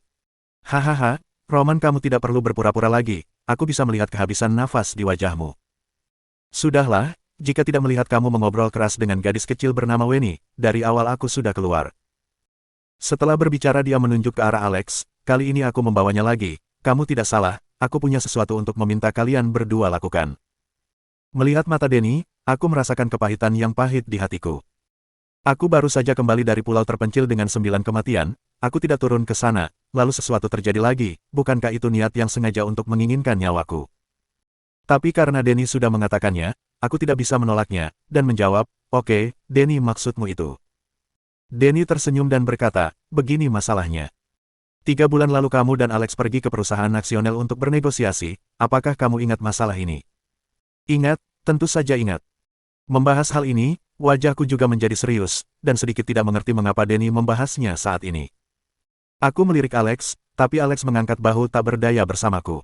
Hahaha, Roman kamu tidak perlu berpura-pura lagi, aku bisa melihat kehabisan nafas di wajahmu. Sudahlah, jika tidak melihat kamu mengobrol keras dengan gadis kecil bernama Weni, dari awal aku sudah keluar. Setelah berbicara dia menunjuk ke arah Alex, kali ini aku membawanya lagi, kamu tidak salah, aku punya sesuatu untuk meminta kalian berdua lakukan. Melihat mata Denny, aku merasakan kepahitan yang pahit di hatiku. Aku baru saja kembali dari pulau terpencil dengan 9 kematian, aku tidak turun ke sana, lalu sesuatu terjadi lagi, bukankah itu niat yang sengaja untuk menginginkan nyawaku? Tapi karena Denny sudah mengatakannya, aku tidak bisa menolaknya, dan menjawab, oke, Denny maksudmu itu. Denny tersenyum dan berkata, begini masalahnya. 3 bulan lalu kamu dan Alex pergi ke perusahaan aksionel untuk bernegosiasi, apakah kamu ingat masalah ini? Ingat, tentu saja ingat. Membahas hal ini, wajahku juga menjadi serius, dan sedikit tidak mengerti mengapa Denny membahasnya saat ini. Aku melirik Alex, tapi Alex mengangkat bahu tak berdaya bersamaku.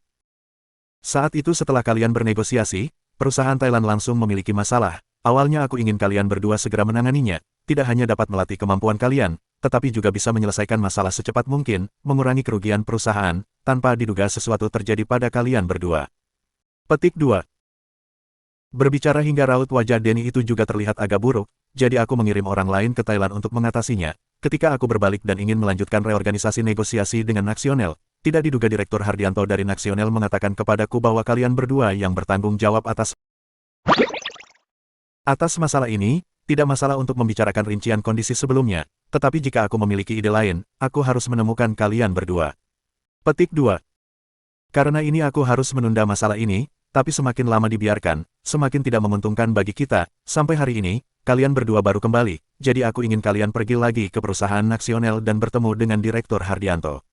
Saat itu setelah kalian bernegosiasi, perusahaan Thailand langsung memiliki masalah. Awalnya aku ingin kalian berdua segera menanganinya, tidak hanya dapat melatih kemampuan kalian, tetapi juga bisa menyelesaikan masalah secepat mungkin, mengurangi kerugian perusahaan, tanpa diduga sesuatu terjadi pada kalian berdua. Petik 2. Berbicara hingga raut wajah Denny itu juga terlihat agak buruk, jadi aku mengirim orang lain ke Thailand untuk mengatasinya. Ketika aku berbalik dan ingin melanjutkan reorganisasi negosiasi dengan Nasional, tidak diduga Direktur Hardianto dari Nasional mengatakan kepadaku bahwa kalian berdua yang bertanggung jawab atas masalah ini. Tidak masalah untuk membicarakan rincian kondisi sebelumnya, tetapi jika aku memiliki ide lain, aku harus menemukan kalian berdua. Petik 2. Karena ini aku harus menunda masalah ini, tapi semakin lama dibiarkan, semakin tidak menguntungkan bagi kita. Sampai hari ini, kalian berdua baru kembali, jadi aku ingin kalian pergi lagi ke perusahaan Nasional dan bertemu dengan Direktur Hardianto.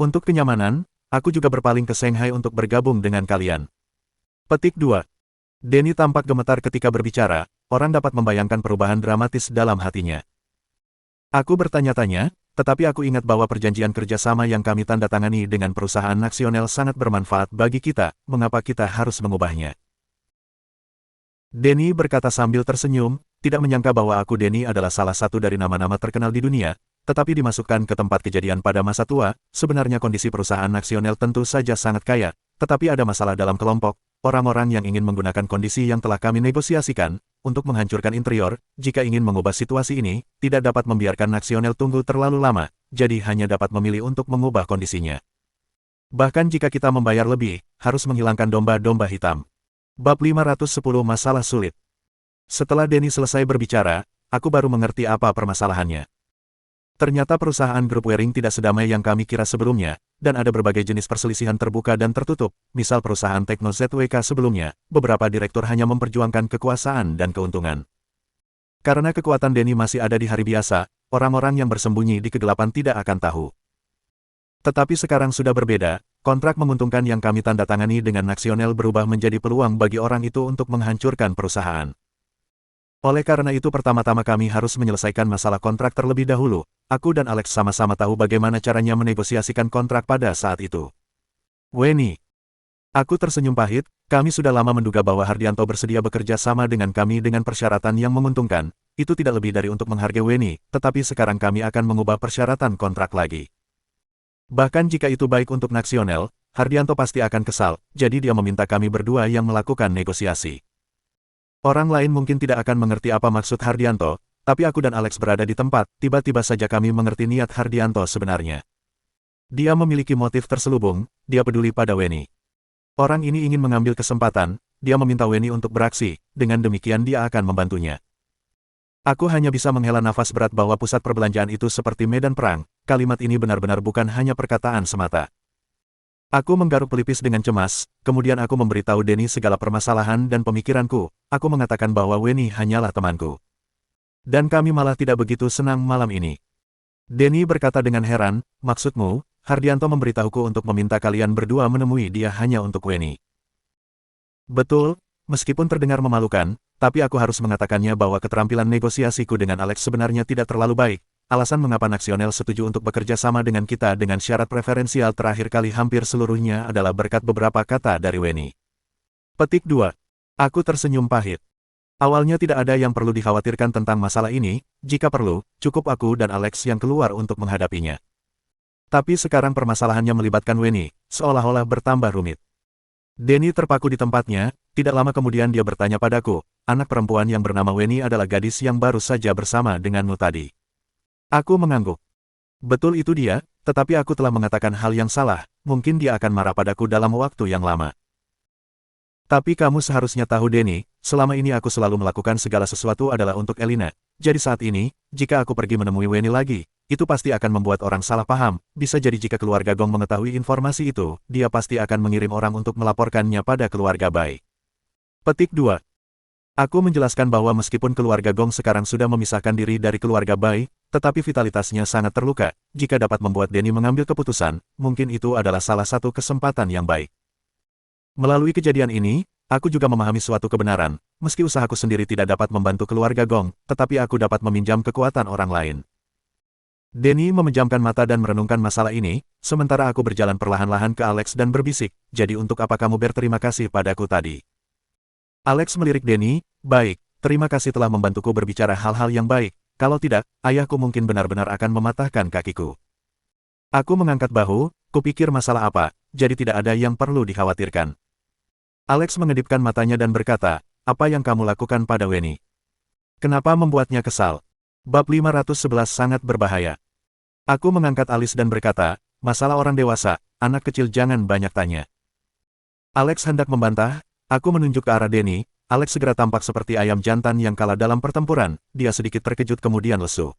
Untuk kenyamanan, aku juga berpaling ke Shanghai untuk bergabung dengan kalian. Petik 2. Denny tampak gemetar ketika berbicara, orang dapat membayangkan perubahan dramatis dalam hatinya. Aku bertanya-tanya, tetapi aku ingat bahwa perjanjian kerjasama yang kami tanda tangani dengan perusahaan Nasional sangat bermanfaat bagi kita, mengapa kita harus mengubahnya? Denny berkata sambil tersenyum, tidak menyangka bahwa aku Denny adalah salah satu dari nama-nama terkenal di dunia, tetapi dimasukkan ke tempat kejadian pada masa tua. Sebenarnya kondisi perusahaan Nasional tentu saja sangat kaya, tetapi ada masalah dalam kelompok, orang-orang yang ingin menggunakan kondisi yang telah kami negosiasikan, untuk menghancurkan interior. Jika ingin mengubah situasi ini, tidak dapat membiarkan Nasional tunggu terlalu lama, jadi hanya dapat memilih untuk mengubah kondisinya. Bahkan jika kita membayar lebih, harus menghilangkan domba-domba hitam. Bab 510 Masalah Sulit. Setelah Denny selesai berbicara, aku baru mengerti apa permasalahannya. Ternyata perusahaan grup Waring tidak sedamai yang kami kira sebelumnya, dan ada berbagai jenis perselisihan terbuka dan tertutup. Misal perusahaan Tekno ZWK sebelumnya, beberapa direktur hanya memperjuangkan kekuasaan dan keuntungan. Karena kekuatan Denny masih ada di hari biasa, orang-orang yang bersembunyi di kegelapan tidak akan tahu. Tetapi sekarang sudah berbeda, kontrak menguntungkan yang kami tanda tangani dengan Nasional berubah menjadi peluang bagi orang itu untuk menghancurkan perusahaan. Oleh karena itu pertama-tama kami harus menyelesaikan masalah kontrak terlebih dahulu. Aku dan Alex sama-sama tahu bagaimana caranya menegosiasikan kontrak pada saat itu. Weni. Aku tersenyum pahit, kami sudah lama menduga bahwa Hardianto bersedia bekerja sama dengan kami dengan persyaratan yang menguntungkan. Itu tidak lebih dari untuk menghargai Weni, tetapi sekarang kami akan mengubah persyaratan kontrak lagi. Bahkan jika itu baik untuk Nasional, Hardianto pasti akan kesal, jadi dia meminta kami berdua yang melakukan negosiasi. Orang lain mungkin tidak akan mengerti apa maksud Hardianto, tapi aku dan Alex berada di tempat, tiba-tiba saja kami mengerti niat Hardianto sebenarnya. Dia memiliki motif terselubung, dia peduli pada Weni. Orang ini ingin mengambil kesempatan, dia meminta Weni untuk beraksi, dengan demikian dia akan membantunya. Aku hanya bisa menghela nafas berat bahwa pusat perbelanjaan itu seperti medan perang, kalimat ini benar-benar bukan hanya perkataan semata. Aku menggaruk pelipis dengan cemas, kemudian aku memberitahu Denny segala permasalahan dan pemikiranku. Aku mengatakan bahwa Weni hanyalah temanku. Dan kami malah tidak begitu senang malam ini. Denny berkata dengan heran, maksudmu, Hardianto memberitahuku untuk meminta kalian berdua menemui dia hanya untuk Weni. Betul, meskipun terdengar memalukan, tapi aku harus mengatakannya bahwa keterampilan negosiasiku dengan Alex sebenarnya tidak terlalu baik. Alasan mengapa Nasional setuju untuk bekerja sama dengan kita dengan syarat preferensial terakhir kali hampir seluruhnya adalah berkat beberapa kata dari Weni. Petik 2. Aku tersenyum pahit. Awalnya tidak ada yang perlu dikhawatirkan tentang masalah ini, jika perlu, cukup aku dan Alex yang keluar untuk menghadapinya. Tapi sekarang permasalahannya melibatkan Weni, seolah-olah bertambah rumit. Denny terpaku di tempatnya, tidak lama kemudian dia bertanya padaku, anak perempuan yang bernama Weni adalah gadis yang baru saja bersama denganmu tadi. Aku mengangguk. Betul itu dia, tetapi aku telah mengatakan hal yang salah, mungkin dia akan marah padaku dalam waktu yang lama. Tapi kamu seharusnya tahu Denny, selama ini aku selalu melakukan segala sesuatu adalah untuk Elina. Jadi saat ini, jika aku pergi menemui Weni lagi, itu pasti akan membuat orang salah paham. Bisa jadi jika keluarga Gong mengetahui informasi itu, dia pasti akan mengirim orang untuk melaporkannya pada keluarga Bai. Petik 2. Aku menjelaskan bahwa meskipun keluarga Gong sekarang sudah memisahkan diri dari keluarga Bai, tetapi vitalitasnya sangat terluka. Jika dapat membuat Denny mengambil keputusan, mungkin itu adalah salah satu kesempatan yang baik. Melalui kejadian ini, aku juga memahami suatu kebenaran. Meski usahaku sendiri tidak dapat membantu keluarga Gong, tetapi aku dapat meminjam kekuatan orang lain. Denny memejamkan mata dan merenungkan masalah ini, sementara aku berjalan perlahan-lahan ke Alex dan berbisik, jadi untuk apa kamu berterima kasih padaku tadi? Alex melirik Denny, baik, terima kasih telah membantuku berbicara hal-hal yang baik, kalau tidak, ayahku mungkin benar-benar akan mematahkan kakiku. Aku mengangkat bahu, kupikir masalah apa, jadi tidak ada yang perlu dikhawatirkan. Alex mengedipkan matanya dan berkata, apa yang kamu lakukan pada Weni? Kenapa membuatnya kesal? Bab 511 sangat berbahaya. Aku mengangkat alis dan berkata, masalah orang dewasa, anak kecil jangan banyak tanya. Alex hendak membantah, aku menunjuk ke arah Denny. Alex segera tampak seperti ayam jantan yang kalah dalam pertempuran, dia sedikit terkejut kemudian lesu.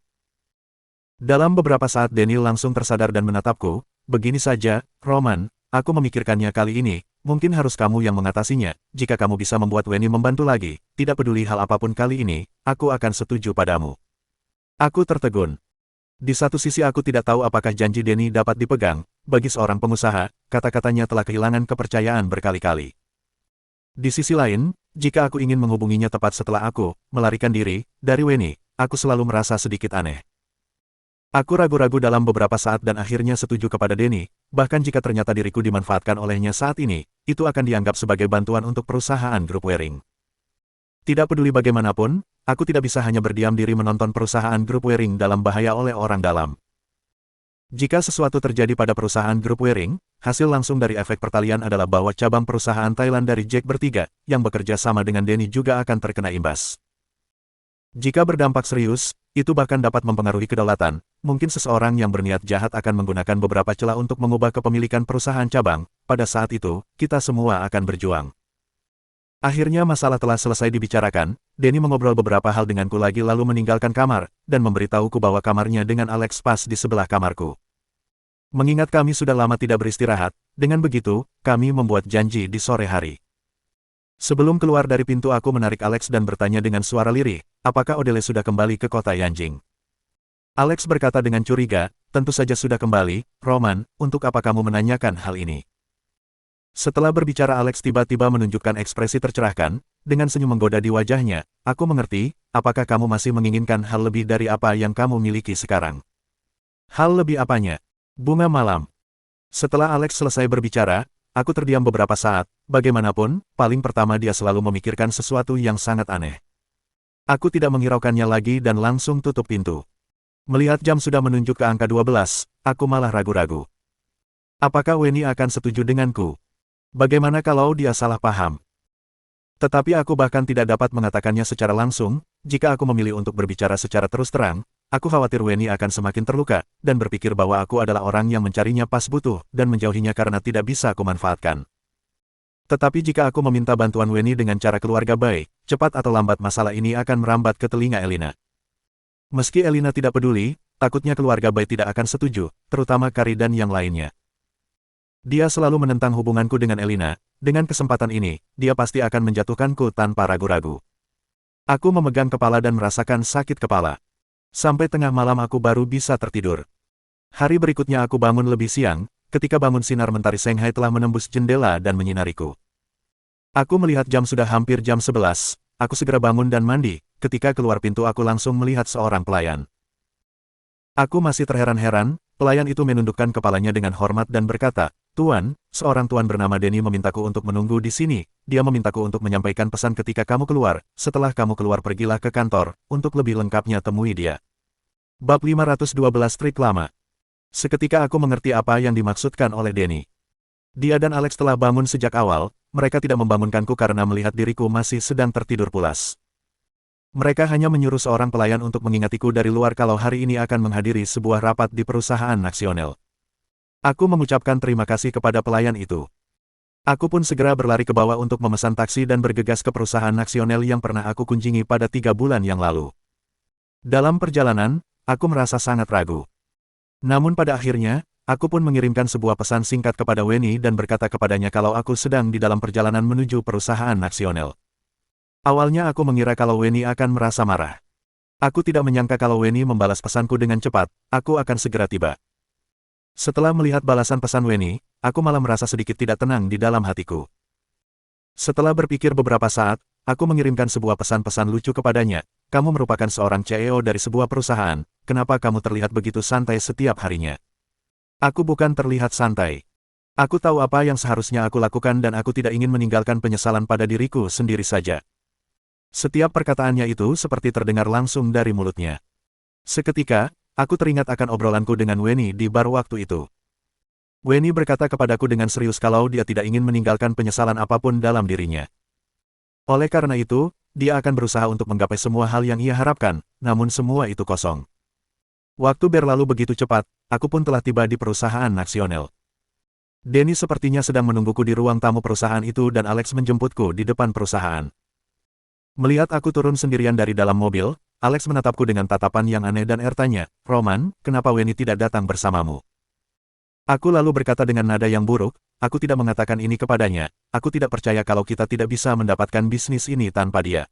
Dalam beberapa saat Denny langsung tersadar dan menatapku, begini saja, Roman, aku memikirkannya kali ini, mungkin harus kamu yang mengatasinya, jika kamu bisa membuat Weni membantu lagi, tidak peduli hal apapun kali ini, aku akan setuju padamu. Aku tertegun. Di satu sisi aku tidak tahu apakah janji Denny dapat dipegang, bagi seorang pengusaha, kata-katanya telah kehilangan kepercayaan berkali-kali. Di sisi lain, jika aku ingin menghubunginya tepat setelah aku melarikan diri dari Weni, aku selalu merasa sedikit aneh. Aku ragu-ragu dalam beberapa saat dan akhirnya setuju kepada Denny, bahkan jika ternyata diriku dimanfaatkan olehnya saat ini, itu akan dianggap sebagai bantuan untuk perusahaan grup Waring. Tidak peduli bagaimanapun, aku tidak bisa hanya berdiam diri menonton perusahaan grup Waring dalam bahaya oleh orang dalam. Jika sesuatu terjadi pada perusahaan grup Waring, hasil langsung dari efek pertalian adalah bahwa cabang perusahaan Thailand dari Jack bertiga, yang bekerja sama dengan Denny juga akan terkena imbas. Jika berdampak serius, itu bahkan dapat mempengaruhi kedaulatan. Mungkin seseorang yang berniat jahat akan menggunakan beberapa celah untuk mengubah kepemilikan perusahaan cabang. Pada saat itu, kita semua akan berjuang. Akhirnya masalah telah selesai dibicarakan. Denny mengobrol beberapa hal denganku lagi lalu meninggalkan kamar, dan memberitahuku bahwa kamarnya dengan Alex pas di sebelah kamarku. Mengingat kami sudah lama tidak beristirahat, dengan begitu, kami membuat janji di sore hari. Sebelum keluar dari pintu aku menarik Alex dan bertanya dengan suara lirih, apakah Odele sudah kembali ke kota Yanjing? Alex berkata dengan curiga, tentu saja sudah kembali, Roman, untuk apa kamu menanyakan hal ini? Setelah berbicara Alex tiba-tiba menunjukkan ekspresi tercerahkan, dengan senyum menggoda di wajahnya, aku mengerti, apakah kamu masih menginginkan hal lebih dari apa yang kamu miliki sekarang? Hal lebih apanya? Bunga malam. Setelah Alex selesai berbicara, aku terdiam beberapa saat, bagaimanapun, paling pertama dia selalu memikirkan sesuatu yang sangat aneh. Aku tidak menghiraukannya lagi dan langsung tutup pintu. Melihat jam sudah menunjuk ke angka 12, aku malah ragu-ragu. Apakah Weni akan setuju denganku? Bagaimana kalau dia salah paham? Tetapi aku bahkan tidak dapat mengatakannya secara langsung, jika aku memilih untuk berbicara secara terus terang, aku khawatir Weni akan semakin terluka, dan berpikir bahwa aku adalah orang yang mencarinya pas butuh, dan menjauhinya karena tidak bisa aku manfaatkan. Tetapi jika aku meminta bantuan Weni dengan cara keluarga baik, cepat atau lambat masalah ini akan merambat ke telinga Elina. Meski Elina tidak peduli, takutnya keluarga baik tidak akan setuju, terutama Kari dan yang lainnya. Dia selalu menentang hubunganku dengan Elina, dengan kesempatan ini, dia pasti akan menjatuhkanku tanpa ragu-ragu. Aku memegang kepala dan merasakan sakit kepala. Sampai tengah malam aku baru bisa tertidur. Hari berikutnya aku bangun lebih siang, ketika bangun sinar mentari Shanghai telah menembus jendela dan menyinariku. Aku melihat jam sudah hampir jam 11, aku segera bangun dan mandi, ketika keluar pintu aku langsung melihat seorang pelayan. Aku masih terheran-heran, pelayan itu menundukkan kepalanya dengan hormat dan berkata, Tuan, seorang tuan bernama Denny memintaku untuk menunggu di sini, dia memintaku untuk menyampaikan pesan ketika kamu keluar, setelah kamu keluar pergilah ke kantor, untuk lebih lengkapnya temui dia. Bab 512 Trik Lama. Seketika aku mengerti apa yang dimaksudkan oleh Denny. Dia dan Alex telah bangun sejak awal, mereka tidak membangunkanku karena melihat diriku masih sedang tertidur pulas. Mereka hanya menyuruh seorang pelayan untuk mengingatiku dari luar kalau hari ini akan menghadiri sebuah rapat di perusahaan nasional. Aku mengucapkan terima kasih kepada pelayan itu. Aku pun segera berlari ke bawah untuk memesan taksi dan bergegas ke perusahaan nasional yang pernah aku kunjungi pada 3 bulan yang lalu. Dalam perjalanan, aku merasa sangat ragu. Namun pada akhirnya, aku pun mengirimkan sebuah pesan singkat kepada Weni dan berkata kepadanya kalau aku sedang di dalam perjalanan menuju perusahaan nasional. Awalnya aku mengira kalau Weni akan merasa marah. Aku tidak menyangka kalau Weni membalas pesanku dengan cepat, aku akan segera tiba. Setelah melihat balasan pesan Weni, aku malah merasa sedikit tidak tenang di dalam hatiku. Setelah berpikir beberapa saat, aku mengirimkan sebuah pesan-pesan lucu kepadanya. Kamu merupakan seorang CEO dari sebuah perusahaan, kenapa kamu terlihat begitu santai setiap harinya? Aku bukan terlihat santai. Aku tahu apa yang seharusnya aku lakukan dan aku tidak ingin meninggalkan penyesalan pada diriku sendiri saja. Setiap perkataannya itu seperti terdengar langsung dari mulutnya. Seketika, aku teringat akan obrolanku dengan Weni di bar waktu itu. Weni berkata kepadaku dengan serius kalau dia tidak ingin meninggalkan penyesalan apapun dalam dirinya. Oleh karena itu, dia akan berusaha untuk menggapai semua hal yang ia harapkan, namun semua itu kosong. Waktu berlalu begitu cepat, aku pun telah tiba di perusahaan Nasional. Denny sepertinya sedang menungguku di ruang tamu perusahaan itu dan Alex menjemputku di depan perusahaan. Melihat aku turun sendirian dari dalam mobil, Alex menatapku dengan tatapan yang aneh dan tanya, "Roman, kenapa Wenny tidak datang bersamamu?" Aku lalu berkata dengan nada yang buruk, "Aku tidak mengatakan ini kepadanya, aku tidak percaya kalau kita tidak bisa mendapatkan bisnis ini tanpa dia."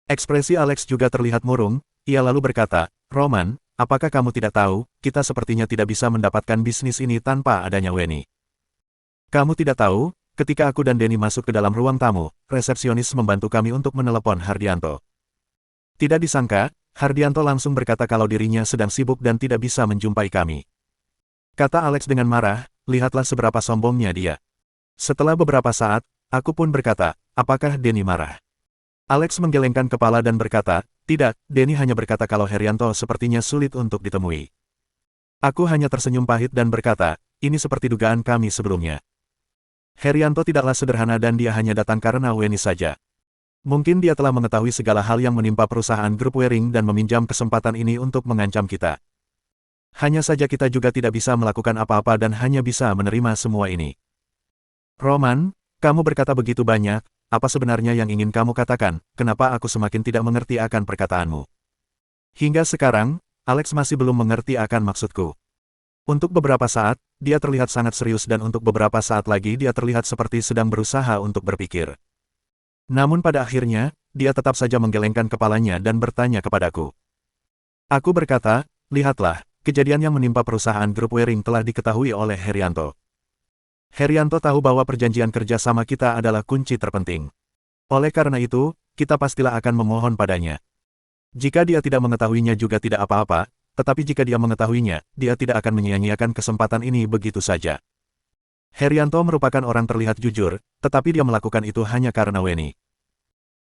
Ekspresi Alex juga terlihat murung, ia lalu berkata, "Roman, apakah kamu tidak tahu, kita sepertinya tidak bisa mendapatkan bisnis ini tanpa adanya Wenny. Kamu tidak tahu, ketika aku dan Denny masuk ke dalam ruang tamu, resepsionis membantu kami untuk menelepon Hardianto. Tidak disangka, Hardianto langsung berkata kalau dirinya sedang sibuk dan tidak bisa menjumpai kami." Kata Alex dengan marah, lihatlah seberapa sombongnya dia. Setelah beberapa saat, aku pun berkata, "Apakah Denny marah?" Alex menggelengkan kepala dan berkata, "Tidak, Denny hanya berkata kalau Hardianto sepertinya sulit untuk ditemui." Aku hanya tersenyum pahit dan berkata, "Ini seperti dugaan kami sebelumnya. Hardianto tidaklah sederhana dan dia hanya datang karena Wenny saja. Mungkin dia telah mengetahui segala hal yang menimpa perusahaan grup Waring dan meminjam kesempatan ini untuk mengancam kita. Hanya saja kita juga tidak bisa melakukan apa-apa dan hanya bisa menerima semua ini." "Roman, kamu berkata begitu banyak, apa sebenarnya yang ingin kamu katakan, kenapa aku semakin tidak mengerti akan perkataanmu?" Hingga sekarang, Alex masih belum mengerti akan maksudku. Untuk beberapa saat, dia terlihat sangat serius dan untuk beberapa saat lagi dia terlihat seperti sedang berusaha untuk berpikir. Namun pada akhirnya, dia tetap saja menggelengkan kepalanya dan bertanya kepadaku. Aku berkata, "Lihatlah. Kejadian yang menimpa perusahaan grup Waring telah diketahui oleh Hardianto. Hardianto tahu bahwa perjanjian kerja sama kita adalah kunci terpenting. Oleh karena itu, kita pastilah akan memohon padanya. Jika dia tidak mengetahuinya juga tidak apa-apa, tetapi jika dia mengetahuinya, dia tidak akan menyia-nyiakan kesempatan ini begitu saja. Hardianto merupakan orang terlihat jujur, tetapi dia melakukan itu hanya karena Wenny.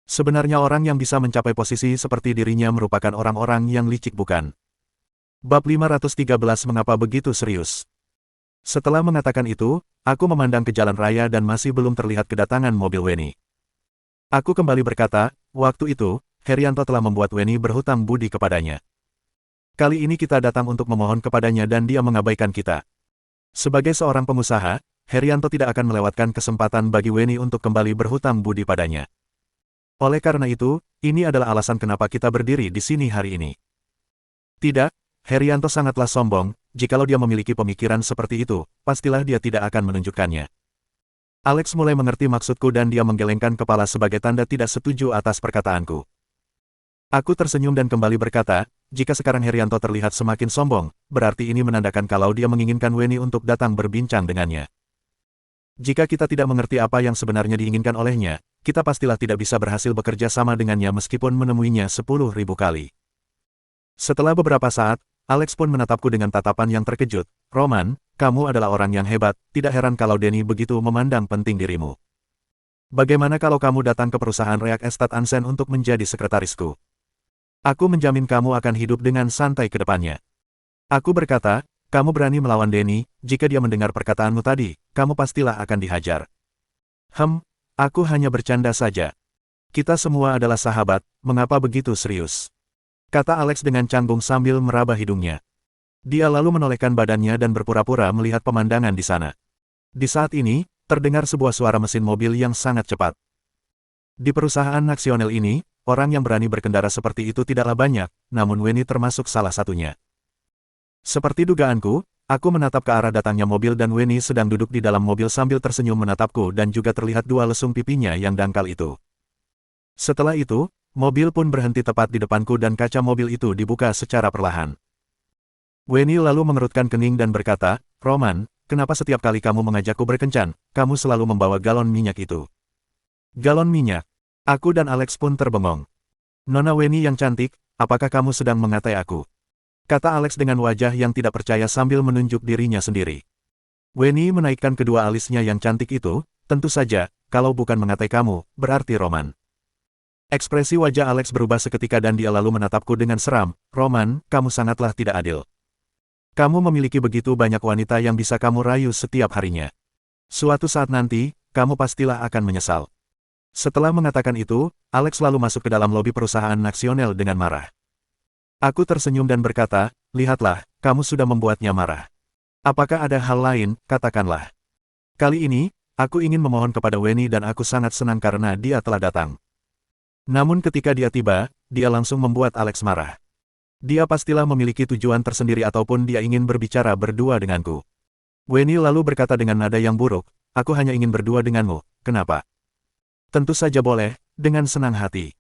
Sebenarnya orang yang bisa mencapai posisi seperti dirinya merupakan orang-orang yang licik bukan?" Bab 513 Mengapa begitu serius? Setelah mengatakan itu, aku memandang ke jalan raya dan masih belum terlihat kedatangan mobil Wenny. Aku kembali berkata, "Waktu itu, Hardianto telah membuat Wenny berhutang budi kepadanya. Kali ini kita datang untuk memohon kepadanya dan dia mengabaikan kita. Sebagai seorang pengusaha, Hardianto tidak akan melewatkan kesempatan bagi Wenny untuk kembali berhutang budi padanya. Oleh karena itu, ini adalah alasan kenapa kita berdiri di sini hari ini." Tidak, Hardianto sangatlah sombong, jikalau dia memiliki pemikiran seperti itu, pastilah dia tidak akan menunjukkannya. Alex mulai mengerti maksudku dan dia menggelengkan kepala sebagai tanda tidak setuju atas perkataanku. Aku tersenyum dan kembali berkata, "Jika sekarang Hardianto terlihat semakin sombong, berarti ini menandakan kalau dia menginginkan Wenny untuk datang berbincang dengannya. Jika kita tidak mengerti apa yang sebenarnya diinginkan olehnya, kita pastilah tidak bisa berhasil bekerja sama dengannya meskipun menemuinya 10.000 kali." Setelah beberapa saat, Alex pun menatapku dengan tatapan yang terkejut. "Roman, kamu adalah orang yang hebat, tidak heran kalau Denny begitu memandang penting dirimu. Bagaimana kalau kamu datang ke perusahaan Reak Estate Ansen untuk menjadi sekretarisku? Aku menjamin kamu akan hidup dengan santai ke depannya." Aku berkata, "Kamu berani melawan Denny, jika dia mendengar perkataanmu tadi, kamu pastilah akan dihajar." Aku hanya bercanda saja. Kita semua adalah sahabat, mengapa begitu serius?" Kata Alex dengan canggung sambil meraba hidungnya. Dia lalu menolehkan badannya dan berpura-pura melihat pemandangan di sana. Di saat ini, terdengar sebuah suara mesin mobil yang sangat cepat. Di perusahaan Nasional ini, orang yang berani berkendara seperti itu tidaklah banyak, namun Wenny termasuk salah satunya. Seperti dugaanku, aku menatap ke arah datangnya mobil dan Wenny sedang duduk di dalam mobil sambil tersenyum menatapku dan juga terlihat dua lesung pipinya yang dangkal itu. Setelah itu, mobil pun berhenti tepat di depanku dan kaca mobil itu dibuka secara perlahan. Wenny lalu mengerutkan kening dan berkata, "Roman, kenapa setiap kali kamu mengajakku berkencan, kamu selalu membawa galon minyak itu?" "Galon minyak?" Aku dan Alex pun terbengong. "Nona Wenny yang cantik, apakah kamu sedang mengatai aku?" Kata Alex dengan wajah yang tidak percaya sambil menunjuk dirinya sendiri. Wenny menaikkan kedua alisnya yang cantik itu, "Tentu saja, kalau bukan mengatai kamu, berarti Roman." Ekspresi wajah Alex berubah seketika dan dia lalu menatapku dengan seram, "Roman, kamu sangatlah tidak adil. Kamu memiliki begitu banyak wanita yang bisa kamu rayu setiap harinya. Suatu saat nanti, kamu pastilah akan menyesal." Setelah mengatakan itu, Alex lalu masuk ke dalam lobi perusahaan Nasional dengan marah. Aku tersenyum dan berkata, lihatlah, kamu sudah membuatnya marah. Apakah ada hal lain, katakanlah. Kali ini, aku ingin memohon kepada Weni dan aku sangat senang karena dia telah datang. Namun ketika dia tiba, dia langsung membuat Alex marah. Dia pastilah memiliki tujuan tersendiri ataupun dia ingin berbicara berdua denganku. Weni lalu berkata dengan nada yang buruk, aku hanya ingin berdua denganmu, kenapa? Tentu saja boleh, dengan senang hati.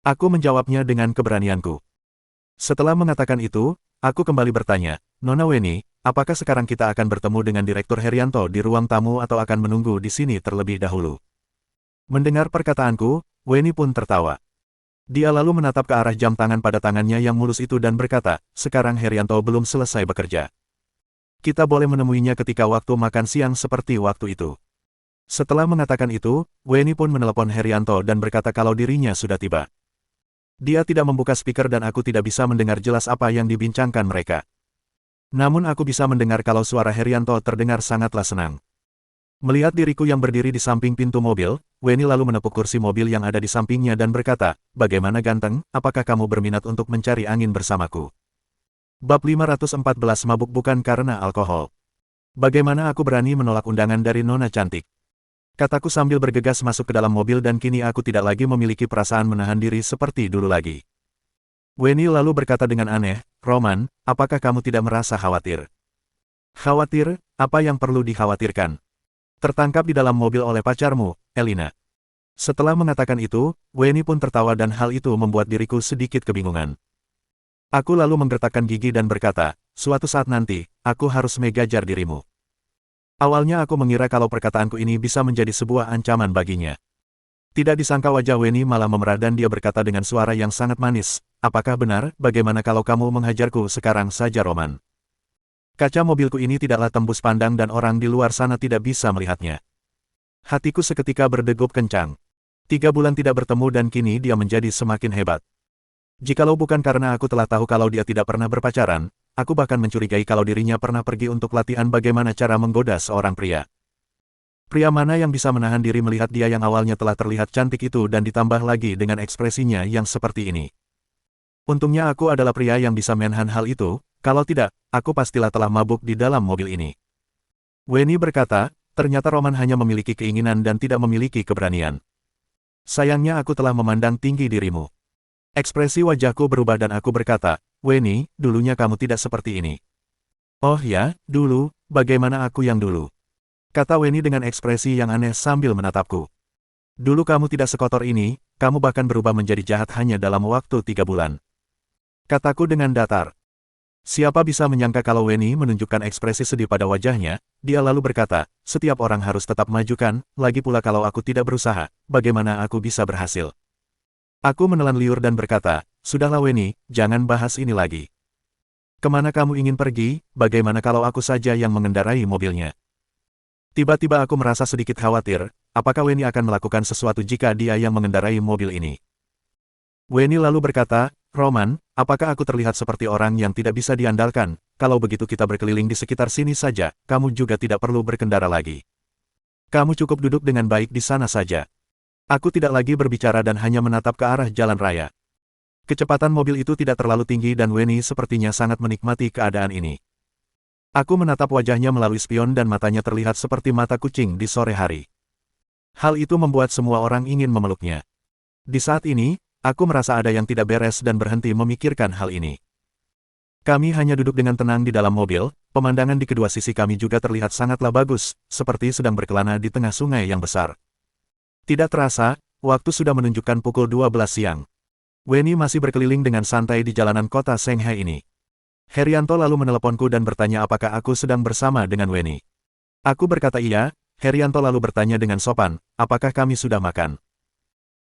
Aku menjawabnya dengan keberanianku. Setelah mengatakan itu, aku kembali bertanya, Nona Weni, apakah sekarang kita akan bertemu dengan Direktur Herianto di ruang tamu atau akan menunggu di sini terlebih dahulu? Mendengar perkataanku, Weni pun tertawa. Dia lalu menatap ke arah jam tangan pada tangannya yang mulus itu dan berkata, sekarang Herianto belum selesai bekerja. Kita boleh menemuinya ketika waktu makan siang seperti waktu itu. Setelah mengatakan itu, Weni pun menelepon Herianto dan berkata kalau dirinya sudah tiba. Dia tidak membuka speaker dan aku tidak bisa mendengar jelas apa yang dibincangkan mereka. Namun aku bisa mendengar kalau suara Herianto terdengar sangatlah senang. Melihat diriku yang berdiri di samping pintu mobil, Weni lalu menepuk kursi mobil yang ada di sampingnya dan berkata, bagaimana ganteng, apakah kamu berminat untuk mencari angin bersamaku? Bab 514 Mabuk bukan karena alkohol. Bagaimana aku berani menolak undangan dari Nona cantik? Kataku sambil bergegas masuk ke dalam mobil dan kini aku tidak lagi memiliki perasaan menahan diri seperti dulu lagi. Weni lalu berkata dengan aneh, Roman, apakah kamu tidak merasa khawatir? Khawatir? Apa yang perlu dikhawatirkan? Tertangkap di dalam mobil oleh pacarmu, Elina. Setelah mengatakan itu, Weni pun tertawa dan hal itu membuat diriku sedikit kebingungan. Aku lalu menggertakkan gigi dan berkata, suatu saat nanti, aku harus mengajar dirimu. Awalnya aku mengira kalau perkataanku ini bisa menjadi sebuah ancaman baginya. Tidak disangka wajah Weni malah memerah dan dia berkata dengan suara yang sangat manis, apakah benar, bagaimana kalau kamu menghajarku sekarang saja Roman? Kaca mobilku ini tidaklah tembus pandang dan orang di luar sana tidak bisa melihatnya. Hatiku seketika berdegup kencang. 3 bulan tidak bertemu dan kini dia menjadi semakin hebat. Jikalau bukan karena aku telah tahu kalau dia tidak pernah berpacaran, aku bahkan mencurigai kalau dirinya pernah pergi untuk latihan bagaimana cara menggoda seorang pria. Pria mana yang bisa menahan diri melihat dia yang awalnya telah terlihat cantik itu dan ditambah lagi dengan ekspresinya yang seperti ini. Untungnya aku adalah pria yang bisa menahan hal itu, kalau tidak, aku pastilah telah mabuk di dalam mobil ini. Weni berkata, ternyata Roman hanya memiliki keinginan dan tidak memiliki keberanian. Sayangnya aku telah memandang tinggi dirimu. Ekspresi wajahku berubah dan aku berkata, Weni, dulunya kamu tidak seperti ini. Oh ya, dulu, bagaimana aku yang dulu? Kata Weni dengan ekspresi yang aneh sambil menatapku. Dulu kamu tidak sekotor ini, kamu bahkan berubah menjadi jahat hanya dalam waktu 3 bulan. Kataku dengan datar. Siapa bisa menyangka kalau Weni menunjukkan ekspresi sedih pada wajahnya, dia lalu berkata, setiap orang harus tetap majukan, lagi pula kalau aku tidak berusaha, bagaimana aku bisa berhasil? Aku menelan liur dan berkata, sudahlah Weni, jangan bahas ini lagi. Kemana kamu ingin pergi, bagaimana kalau aku saja yang mengendarai mobilnya? Tiba-tiba aku merasa sedikit khawatir, apakah Weni akan melakukan sesuatu jika dia yang mengendarai mobil ini? Weni lalu berkata, Roman, apakah aku terlihat seperti orang yang tidak bisa diandalkan? Kalau begitu kita berkeliling di sekitar sini saja, kamu juga tidak perlu berkendara lagi. Kamu cukup duduk dengan baik di sana saja. Aku tidak lagi berbicara dan hanya menatap ke arah jalan raya. Kecepatan mobil itu tidak terlalu tinggi dan Weni sepertinya sangat menikmati keadaan ini. Aku menatap wajahnya melalui spion dan matanya terlihat seperti mata kucing di sore hari. Hal itu membuat semua orang ingin memeluknya. Di saat ini, aku merasa ada yang tidak beres dan berhenti memikirkan hal ini. Kami hanya duduk dengan tenang di dalam mobil, pemandangan di kedua sisi kami juga terlihat sangatlah bagus, seperti sedang berkelana di tengah sungai yang besar. Tidak terasa, waktu sudah menunjukkan pukul 12 siang. Weni masih berkeliling dengan santai di jalanan kota Shanghai ini. Herianto lalu meneleponku dan bertanya apakah aku sedang bersama dengan Weni. Aku berkata iya, Herianto lalu bertanya dengan sopan, apakah kami sudah makan?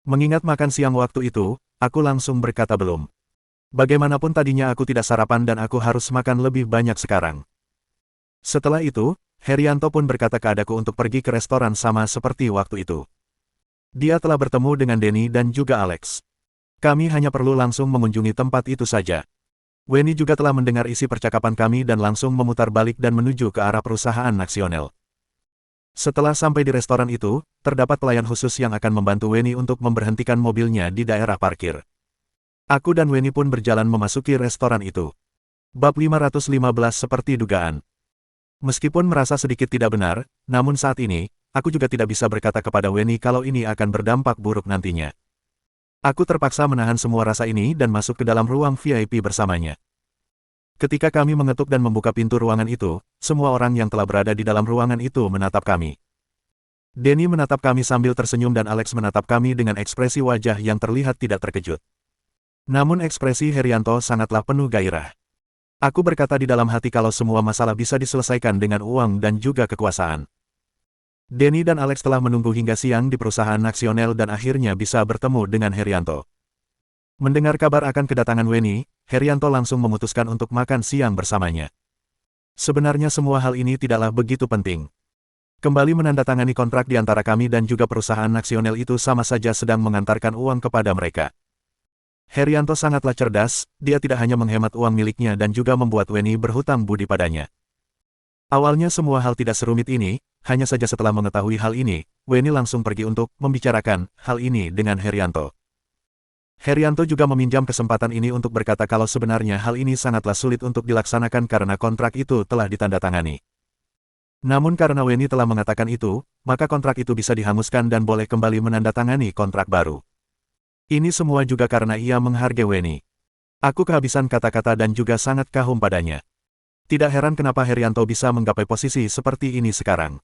Mengingat makan siang waktu itu, aku langsung berkata belum. Bagaimanapun tadinya aku tidak sarapan dan aku harus makan lebih banyak sekarang. Setelah itu, Herianto pun berkata keadaku untuk pergi ke restoran sama seperti waktu itu. Dia telah bertemu dengan Denny dan juga Alex. Kami hanya perlu langsung mengunjungi tempat itu saja. Weni juga telah mendengar isi percakapan kami dan langsung memutar balik dan menuju ke arah perusahaan Nasional. Setelah sampai di restoran itu, terdapat pelayan khusus yang akan membantu Weni untuk memberhentikan mobilnya di daerah parkir. Aku dan Weni pun berjalan memasuki restoran itu. Bab 515 seperti dugaan. Meskipun merasa sedikit tidak benar, namun saat ini, aku juga tidak bisa berkata kepada Weni kalau ini akan berdampak buruk nantinya. Aku terpaksa menahan semua rasa ini dan masuk ke dalam ruang VIP bersamanya. Ketika kami mengetuk dan membuka pintu ruangan itu, semua orang yang telah berada di dalam ruangan itu menatap kami. Denny menatap kami sambil tersenyum dan Alex menatap kami dengan ekspresi wajah yang terlihat tidak terkejut. Namun ekspresi Herianto sangatlah penuh gairah. Aku berkata di dalam hati kalau semua masalah bisa diselesaikan dengan uang dan juga kekuasaan. Denny dan Alex telah menunggu hingga siang di perusahaan Nasional dan akhirnya bisa bertemu dengan Herianto. Mendengar kabar akan kedatangan Weni, Herianto langsung memutuskan untuk makan siang bersamanya. Sebenarnya semua hal ini tidaklah begitu penting. Kembali menandatangani kontrak di antara kami dan juga perusahaan Nasional itu sama saja sedang mengantarkan uang kepada mereka. Herianto sangatlah cerdas, dia tidak hanya menghemat uang miliknya dan juga membuat Weni berhutang budi padanya. Awalnya semua hal tidak serumit ini, hanya saja setelah mengetahui hal ini, Weni langsung pergi untuk membicarakan hal ini dengan Herianto. Herianto juga meminjam kesempatan ini untuk berkata kalau sebenarnya hal ini sangatlah sulit untuk dilaksanakan karena kontrak itu telah ditandatangani. Namun karena Weni telah mengatakan itu, maka kontrak itu bisa dihanguskan dan boleh kembali menandatangani kontrak baru. Ini semua juga karena ia menghargai Weni. Aku kehabisan kata-kata dan juga sangat kagum padanya. Tidak heran kenapa Herianto bisa menggapai posisi seperti ini sekarang.